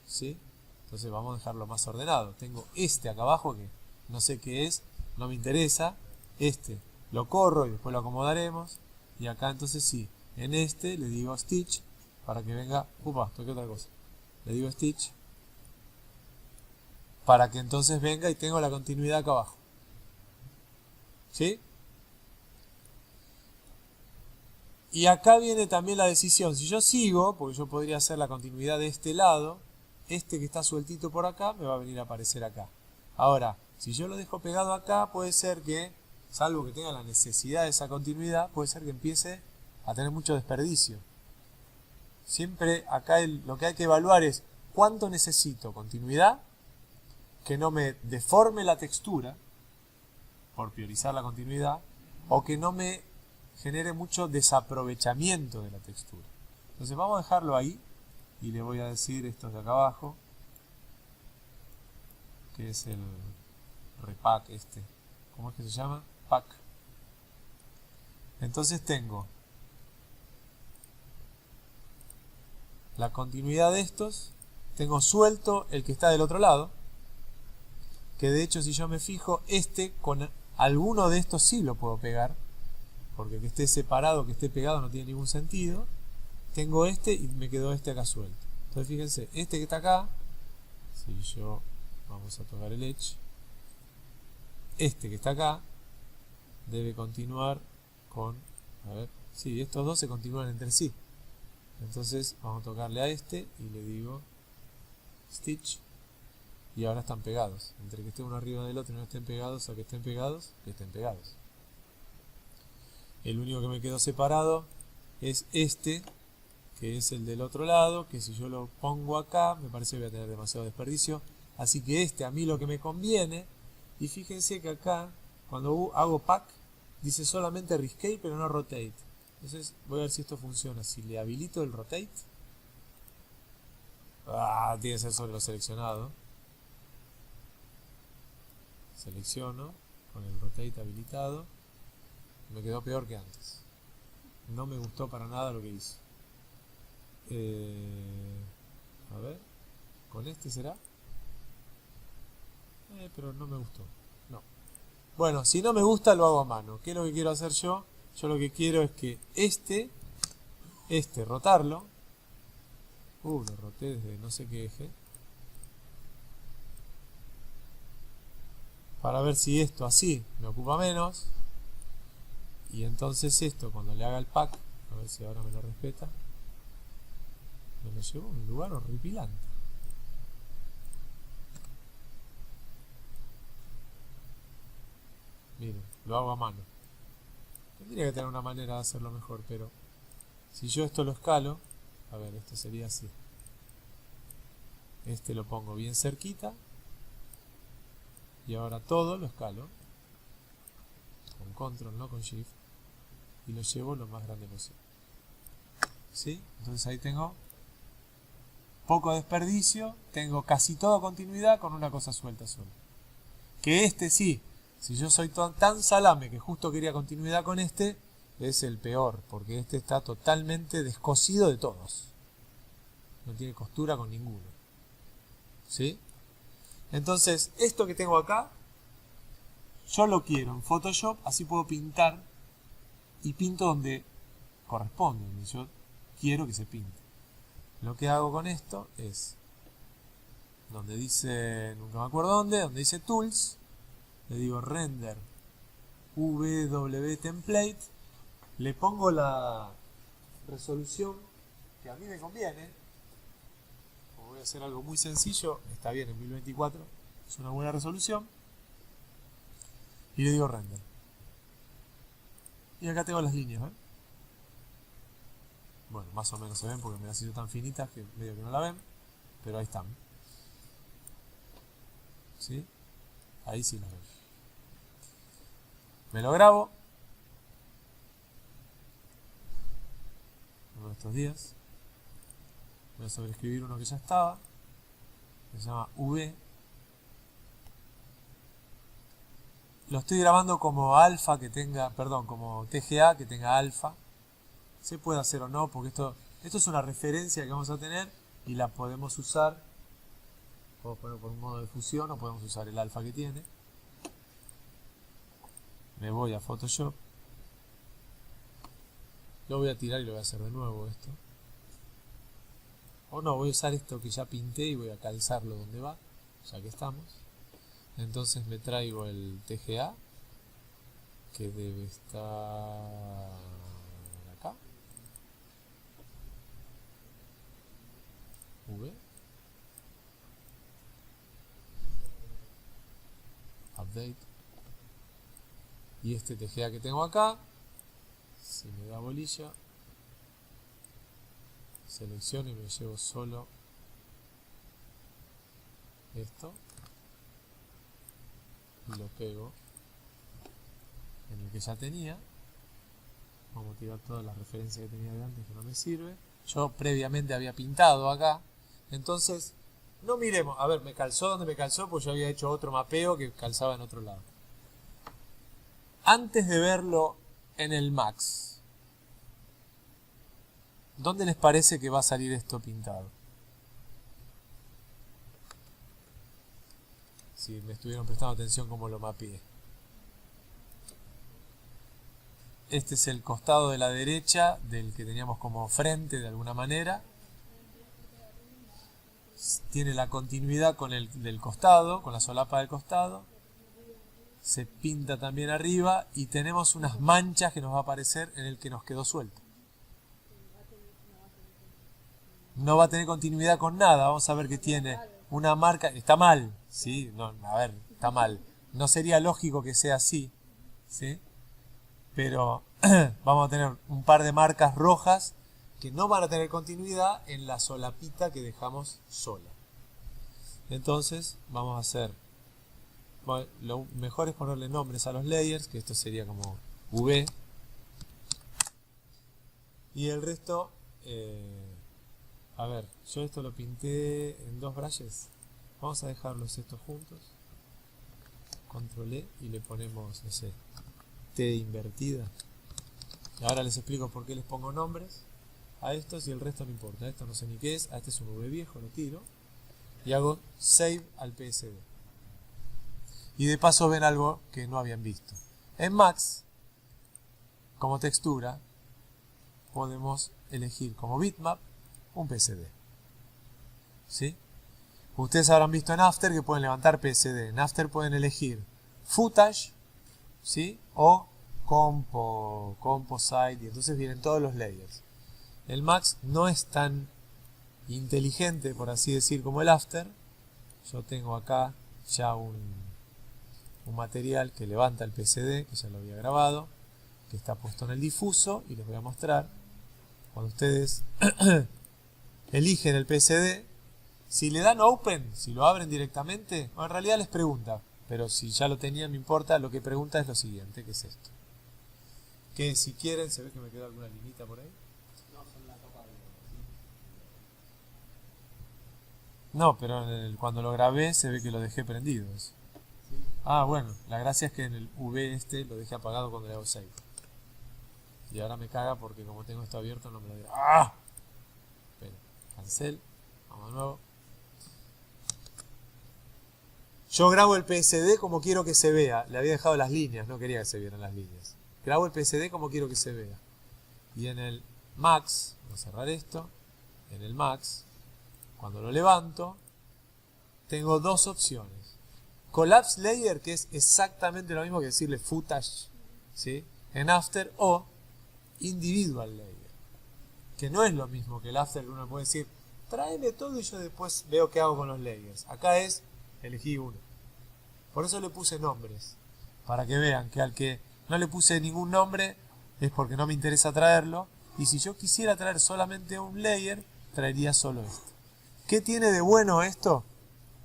¿Sí? Entonces vamos a dejarlo más ordenado. Tengo este acá abajo que no sé qué es. No me interesa. Este lo corro y después lo acomodaremos. Y acá entonces sí, en este le digo stitch para que venga, toqué otra cosa. Le digo stitch para que entonces venga y tengo la continuidad acá abajo. ¿Sí? Y acá viene también la decisión. Si yo sigo, porque yo podría hacer la continuidad de este lado, este que está sueltito por acá me va a venir a aparecer acá. Ahora, si yo lo dejo pegado acá, puede ser que, salvo que tenga la necesidad de esa continuidad, puede ser que empiece a tener mucho desperdicio. Siempre acá lo que hay que evaluar es cuánto necesito continuidad, que no me deforme la textura, por priorizar la continuidad, o que no me genere mucho desaprovechamiento de la textura. Entonces vamos a dejarlo ahí, y le voy a decir estos de acá abajo, que es el repack ¿cómo es que se llama? Pack. Entonces tengo la continuidad de estos, tengo suelto el que está del otro lado, que de hecho si yo me fijo, con alguno de estos sí lo puedo pegar, porque que esté separado, que esté pegado no tiene ningún sentido. Tengo y me quedó acá suelto. Entonces fíjense, que está acá, si yo, vamos a tocar el edge, que está acá, debe continuar con, a ver, sí, estos dos se continúan entre sí. Entonces vamos a tocarle a y le digo stitch y ahora están pegados. Entre que esté uno arriba del otro y no estén pegados a que estén pegados, que estén pegados. El único que me quedó separado es que es el del otro lado, que si yo lo pongo acá me parece que voy a tener demasiado desperdicio. Así que a mí lo que me conviene, y fíjense que acá cuando hago pack dice solamente rescale pero no rotate. Entonces voy a ver si esto funciona. Si le habilito el rotate, tiene que ser sobre lo seleccionado. Selecciono con el rotate habilitado. Me quedó peor que antes. No me gustó para nada lo que hice. A ver, con será. Pero no me gustó. No. Bueno, si no me gusta lo hago a mano. ¿Qué es lo que quiero hacer yo? Yo lo que quiero es que rotarlo. Lo roté desde no sé qué eje. Para ver si esto así me ocupa menos. Y entonces cuando le haga el pack, a ver si ahora me lo respeta, me lo llevó a un lugar horripilante. Miren, lo hago a mano. Tendría que tener una manera de hacerlo mejor, pero si yo esto lo escalo, a ver, esto sería así. Este lo pongo bien cerquita y ahora todo lo escalo con control, no con shift, y lo llevo lo más grande posible. ¿Sí? Entonces ahí tengo poco desperdicio, tengo casi toda continuidad con una cosa suelta sola. Que este sí, si yo soy tan salame que justo quería continuidad con este, es el peor, porque este está totalmente descosido de todos. No tiene costura con ninguno. ¿Sí? Entonces, esto que tengo acá, yo lo quiero en Photoshop, así puedo pintar y pinto donde corresponde, donde yo quiero que se pinte. Lo que hago con esto es, donde dice, nunca me acuerdo dónde, donde dice Tools, le digo Render WW Template, le pongo la resolución que a mí me conviene. Como voy a hacer algo muy sencillo, está bien en 1024, es una buena resolución, y le digo Render. Y acá tengo las líneas, ¿ven? Bueno, más o menos se ven porque me las hizo tan finitas que medio que no la ven, pero ahí están. ¿Sí? Ahí sí las ven. Me lo grabo uno de estos días. Voy a sobreescribir uno que ya estaba, que se llama V. Lo estoy grabando como alfa que tenga, perdón, como TGA que tenga alfa. Se puede hacer o no, porque esto es una referencia que vamos a tener y la podemos usar. Podemos poner por un modo de fusión o podemos usar el alfa que tiene. Me voy a Photoshop. Lo voy a tirar y lo voy a hacer de nuevo esto. O no, voy a usar esto que ya pinté y voy a calzarlo donde va, ya que estamos. Entonces me traigo el TGA, que debe estar acá. V. Update. Y este TGA que tengo acá, si me da bolilla, selecciono y me llevo solo esto y lo pego en el que ya tenía. Vamos a tirar todas las referencias que tenía de antes que no me sirve. Yo previamente había pintado acá, entonces no miremos, a ver, me calzó donde me calzó, pues yo había hecho otro mapeo que calzaba en otro lado. Antes de verlo en el Max, ¿dónde les parece que va a salir esto pintado? Si me estuvieron prestando atención como lo mapeé. Este es el costado de la derecha del que teníamos como frente de alguna manera. Tiene la continuidad con el del costado, con la solapa del costado. Se pinta también arriba y tenemos unas manchas que nos va a aparecer en el que nos quedó suelto. No va a tener continuidad con nada. Vamos a ver que tiene una marca. Está mal, ¿sí? No, a ver, está mal. No sería lógico que sea así, ¿sí? Pero vamos a tener un par de marcas rojas que no van a tener continuidad en la solapita que dejamos sola. Entonces vamos a hacer, bueno, lo mejor es ponerle nombres a los layers, que esto sería como V, y el resto, a ver, yo esto lo pinté en dos brushes. Vamos a dejarlos estos juntos, control E, y le ponemos, no sé, T invertida. Y ahora les explico por qué les pongo nombres a estos y el resto no importa. Esto no sé ni qué es. A este es un V viejo, lo tiro y hago save al PSD. Y de paso ven algo que no habían visto. En Max, como textura, podemos elegir como bitmap un PSD. ¿Sí? Ustedes habrán visto en After que pueden levantar PSD. En After pueden elegir footage, ¿sí? O composite, y entonces vienen todos los layers. El Max no es tan inteligente, por así decir, como el After. Yo tengo acá ya un material que levanta el PSD, que ya lo había grabado, que está puesto en el difuso, y les voy a mostrar. Cuando ustedes eligen el PSD, si le dan Open, si lo abren directamente, en realidad les pregunta, pero si ya lo tenían no importa, lo que pregunta es lo siguiente, que es esto. Que si quieren, se ve que me queda alguna linita por ahí. No, pero cuando lo grabé se ve que lo dejé prendido. Eso. Ah, bueno, la gracia es que en el V lo dejé apagado cuando le hago save. Y ahora me caga porque como tengo esto abierto no me lo dirá. ¡Ah! Espera, cancel, vamos de nuevo. Yo grabo el PSD como quiero que se vea. Le había dejado las líneas, no quería que se vieran las líneas. Grabo el PSD como quiero que se vea. Y en el Max, voy a cerrar esto, en el Max, cuando lo levanto, tengo dos opciones. Collapse Layer, que es exactamente lo mismo que decirle Footage, ¿sí? En After, o Individual Layer, que no es lo mismo que el After, que uno puede decir, tráeme todo y yo después veo qué hago con los layers. Acá es, elegí uno. Por eso le puse nombres, para que vean que al que no le puse ningún nombre es porque no me interesa traerlo, y si yo quisiera traer solamente un layer, traería solo este. ¿Qué tiene de bueno esto?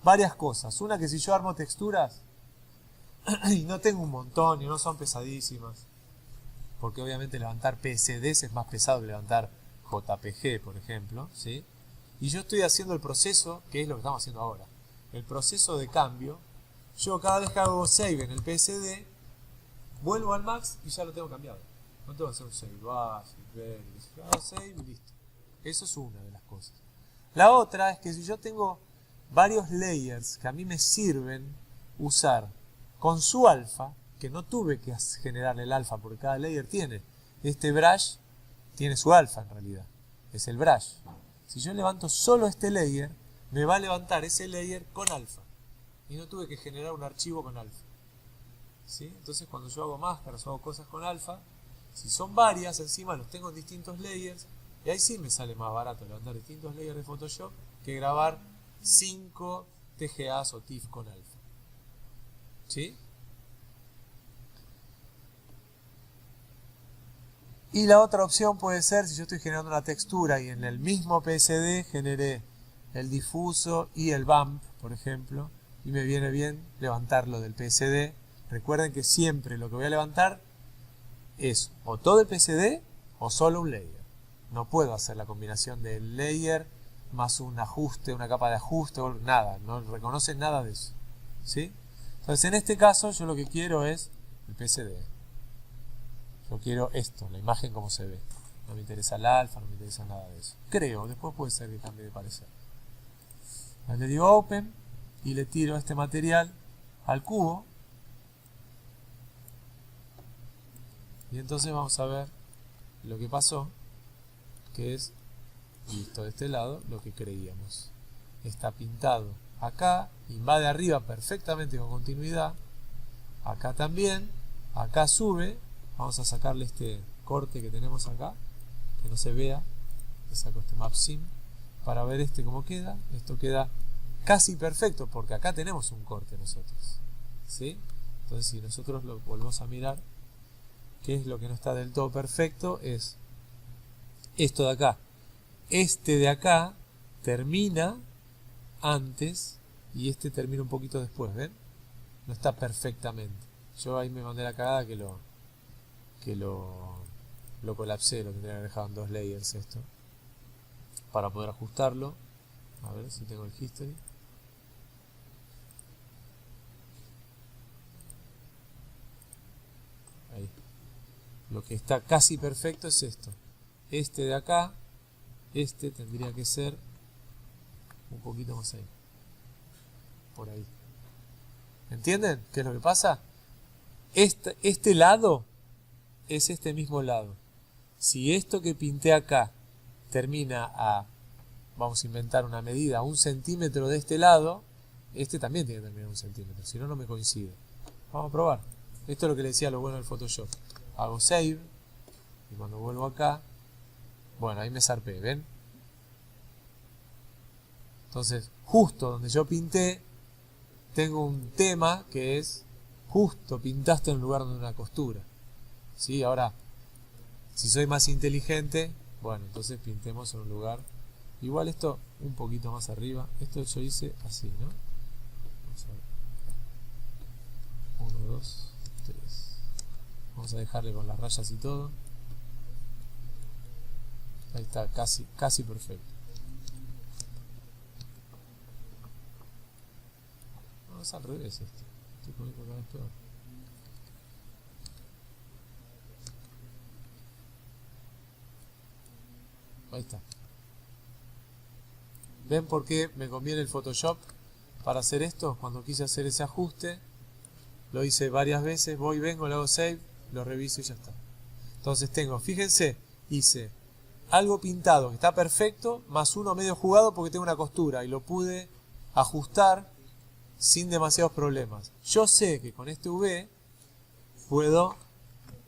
Varias cosas. Una, que si yo armo texturas y no tengo un montón y no son pesadísimas, porque obviamente levantar PSDs es más pesado que levantar JPG, por ejemplo, ¿sí? Y yo estoy haciendo el proceso, que es lo que estamos haciendo ahora, el proceso de cambio. Yo cada vez que hago save en el PSD, vuelvo al Max y ya lo tengo cambiado. No tengo que hacer un save, hago save y listo. Eso es una de las cosas. La otra es que si yo tengo varios layers que a mí me sirven usar con su alfa, que no tuve que generar el alfa porque cada layer tiene. Este brush tiene su alfa en realidad. Es el brush. Si yo levanto solo este layer, me va a levantar ese layer con alfa. Y no tuve que generar un archivo con alfa. ¿Sí? Entonces cuando yo hago máscaras o hago cosas con alfa, si son varias, encima los tengo en distintos layers, y ahí sí me sale más barato levantar distintos layers de Photoshop que grabar 5 TGAs o TIFF con alfa. ¿Sí? Y la otra opción puede ser, si yo estoy generando una textura y en el mismo PSD generé el difuso y el bump, por ejemplo, y me viene bien levantarlo del PSD. Recuerden que siempre lo que voy a levantar es o todo el PSD o solo un layer. No puedo hacer la combinación del layer más un ajuste, una capa de ajuste o nada. No reconoce nada de eso. ¿Sí? Entonces en este caso yo lo que quiero es el PSD. Yo quiero esto, la imagen como se ve. No me interesa el alfa, no me interesa nada de eso. Creo, después puede ser que cambie de parecer. Ahí le digo Open y le tiro este material al cubo. Y entonces vamos a ver lo que pasó, que es, visto de este lado, lo que creíamos. Está pintado acá, invade arriba perfectamente con continuidad. Acá también, acá sube. Vamos a sacarle este corte que tenemos acá, que no se vea. Le saco este map sim para ver cómo queda. Esto queda casi perfecto porque acá tenemos un corte nosotros. ¿Sí? Entonces si nosotros lo volvemos a mirar, qué es lo que no está del todo perfecto, es esto de acá. Este de acá termina antes y este termina un poquito después, ¿ven? No está perfectamente. Yo ahí me mandé la cagada que lo colapsé, lo tendría que haber dejado en 2 layers esto, para poder ajustarlo. A ver si tengo el history. Ahí. Lo que está casi perfecto es esto. Este de acá, este tendría que ser un poquito más ahí. Por ahí. ¿Entienden qué es lo que pasa? Este lado es este mismo lado. Si esto que pinté acá termina a, vamos a inventar una medida, 1 centímetro de este lado, este también tiene que terminar 1 centímetro, si no, no me coincide. Vamos a probar. Esto es lo que le decía lo bueno del Photoshop. Hago save y cuando vuelvo acá, bueno, ahí me zarpé, ¿ven? Entonces, justo donde yo pinté, tengo un tema que es justo pintaste en lugar de una costura. ¿sí? Ahora, si soy más inteligente, bueno, entonces pintemos en un lugar. Igual esto un poquito más arriba. Esto yo hice así, ¿no? Vamos a ver. 1, 2, 3. Vamos a dejarle con las rayas y todo. Ahí está, casi perfecto. No, es al revés esto. Estoy poniendo cada vez peor. Ahí está. ¿Ven por qué me conviene el Photoshop para hacer esto? Cuando quise hacer ese ajuste, lo hice varias veces, voy, vengo, le hago save, lo reviso y ya está. Entonces tengo, fíjense, hice algo pintado que está perfecto, más uno medio jugado porque tengo una costura y lo pude ajustar sin demasiados problemas. Yo sé que con este V puedo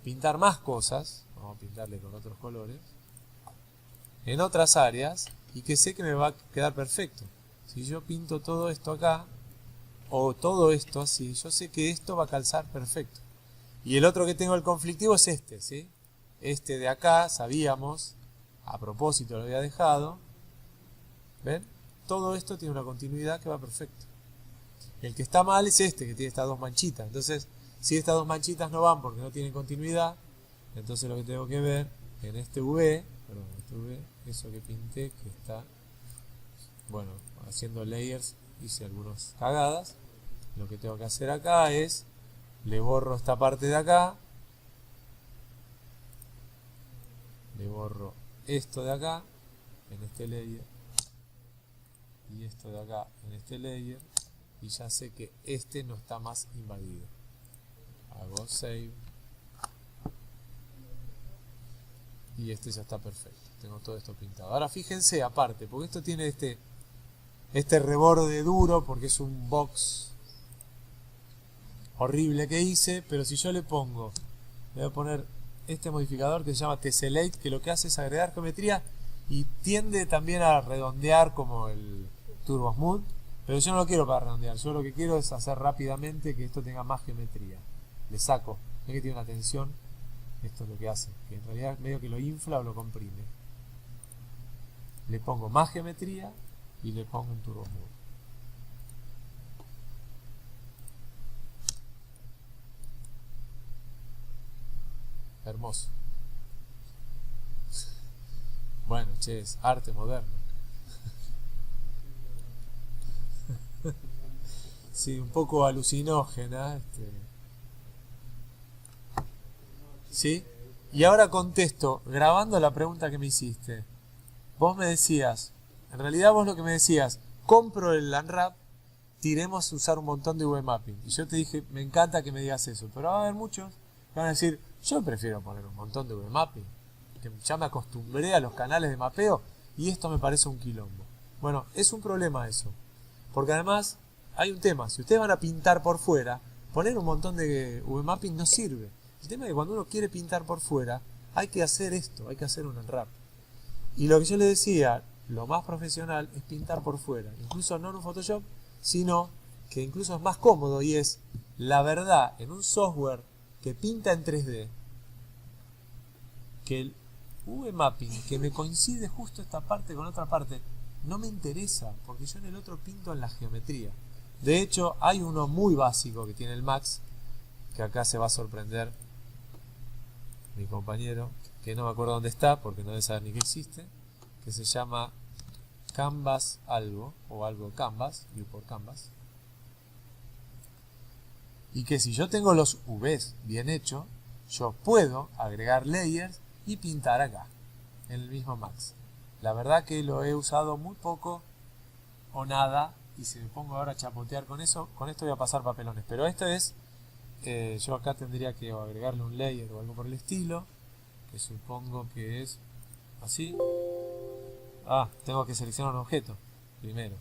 pintar más cosas, vamos a pintarle con otros colores, en otras áreas, y que sé que me va a quedar perfecto. Si yo pinto todo esto acá, o todo esto así, yo sé que esto va a calzar perfecto. Y el otro que tengo el conflictivo es este, ¿sí? Este de acá, sabíamos, a propósito lo había dejado. ¿Ven? Todo esto tiene una continuidad que va perfecto. El que está mal es este, que tiene estas dos manchitas. Entonces, si estas dos manchitas no van porque no tienen continuidad, entonces lo que tengo que ver en este V, eso que pinté, que está, bueno, haciendo layers, hice algunas cagadas. Lo que tengo que hacer acá es, le borro esta parte de acá, le borro esto de acá, en este layer, y esto de acá, en este layer, y ya sé que este no está más invadido. Hago save, y este ya está perfecto. Tengo todo esto pintado. Ahora fíjense aparte, porque esto tiene este reborde duro, porque es un box horrible que hice, pero si yo le pongo, le voy a poner este modificador que se llama Tessellate, que lo que hace es agregar geometría y tiende también a redondear como el Turbo Smooth, pero yo no lo quiero para redondear, yo lo que quiero es hacer rápidamente que esto tenga más geometría. Le saco, ve que tiene una tensión, esto es lo que hace, que en realidad medio que lo infla o lo comprime. Le pongo más geometría y le pongo un Turbo Smooth. Hermoso. Bueno, che, es arte moderno. Sí, un poco alucinógena. ¿Sí? Y ahora contesto, grabando la pregunta que me hiciste. Vos me decías, en realidad vos lo que me decías, compro el Unwrap, tiremos a usar un montón de V-Mapping. Y yo te dije, me encanta que me digas eso, pero va a haber muchos que van a decir, yo prefiero poner un montón de V-Mapping, que ya me acostumbré a los canales de mapeo y esto me parece un quilombo. Bueno, es un problema eso, porque además hay un tema, si ustedes van a pintar por fuera, poner un montón de V-Mapping no sirve. El tema es que cuando uno quiere pintar por fuera, hay que hacer esto, hay que hacer un Unwrap. Y lo que yo les decía, lo más profesional es pintar por fuera, incluso no en un Photoshop, sino que incluso es más cómodo y es, la verdad, en un software que pinta en 3D, que el V-Mapping, que me coincide justo esta parte con otra parte, no me interesa, porque yo en el otro pinto en la geometría. De hecho, hay uno muy básico que tiene el Max, que acá se va a sorprender mi compañero, que no me acuerdo dónde está, porque no debe saber ni que existe, que se llama Canvas algo, o algo Canvas, Viewport Canvas, y que si yo tengo los Vs bien hechos, yo puedo agregar layers y pintar acá, en el mismo Max. La verdad que lo he usado muy poco o nada, y si me pongo ahora a chapotear con eso, con esto voy a pasar papelones, pero esto es, yo acá tendría que agregarle un layer o algo por el estilo, que supongo que es así. Tengo que seleccionar un objeto primero.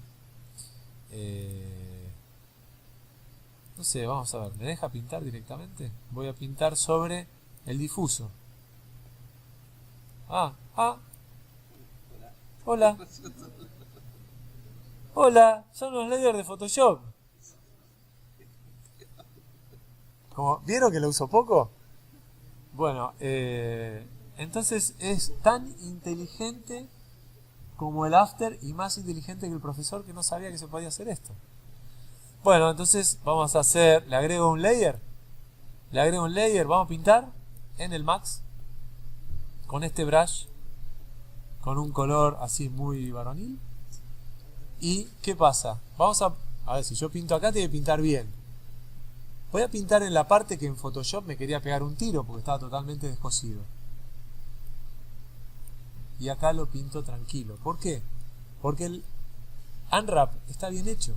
No sé, vamos a ver, ¿me deja pintar directamente? Voy a pintar sobre el difuso. Hola. Hola, son los layers de Photoshop. ¿Vieron que lo uso poco? Bueno, entonces es tan inteligente como el After y más inteligente que el profesor que no sabía que se podía hacer esto. Bueno, entonces vamos a hacer, le agrego un layer, vamos a pintar en el Max con este brush, con un color así muy varonil. ¿Y qué pasa? Vamos a ver, si yo pinto acá, tiene que pintar bien. Voy a pintar en la parte que en Photoshop me quería pegar un tiro porque estaba totalmente descosido. Y acá lo pinto tranquilo. ¿Por qué? Porque el unwrap está bien hecho.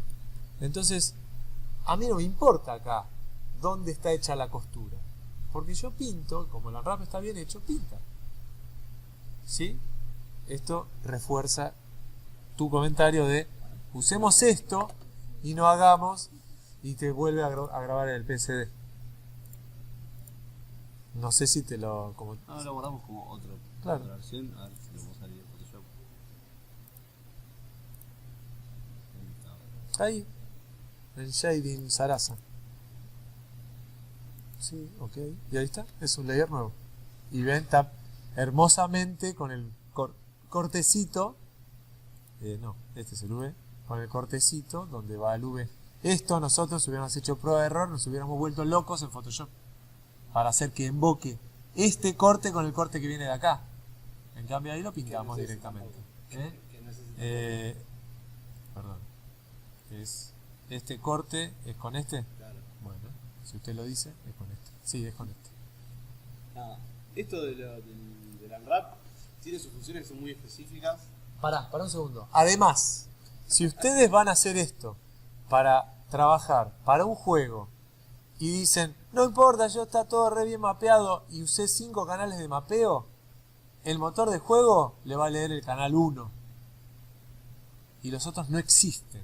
Entonces, a mí no me importa acá dónde está hecha la costura. Porque yo pinto, como el unwrap está bien hecho, pinta. ¿Sí? Esto refuerza tu comentario de usemos esto y no hagamos, y te vuelve a grabar el PSD. No sé si te lo... No, lo guardamos como otra versión. A ver si lo podemos salir de Photoshop. Ahí, el shading Sarasa. Sí, ok. Y ahí está, es un layer nuevo. Y ven, está hermosamente con el cortecito. No, este es el V. Con el cortecito donde va el V. Esto nosotros hubiéramos hecho prueba de error, nos hubiéramos vuelto locos en Photoshop. Para hacer que invoque este corte con el corte que viene de acá. En cambio ahí lo pintamos directamente. Perdón. Este corte es con este. Claro. Bueno, si usted lo dice, es con este. Sí, es con este. Nada. Esto del unwrap tiene sus funciones que son muy específicas. Pará un segundo. Además, si ustedes van a hacer esto para trabajar para un juego y dicen, no importa, yo está todo re bien mapeado y usé 5 canales de mapeo, el motor de juego le va a leer el canal 1 y los otros no existen.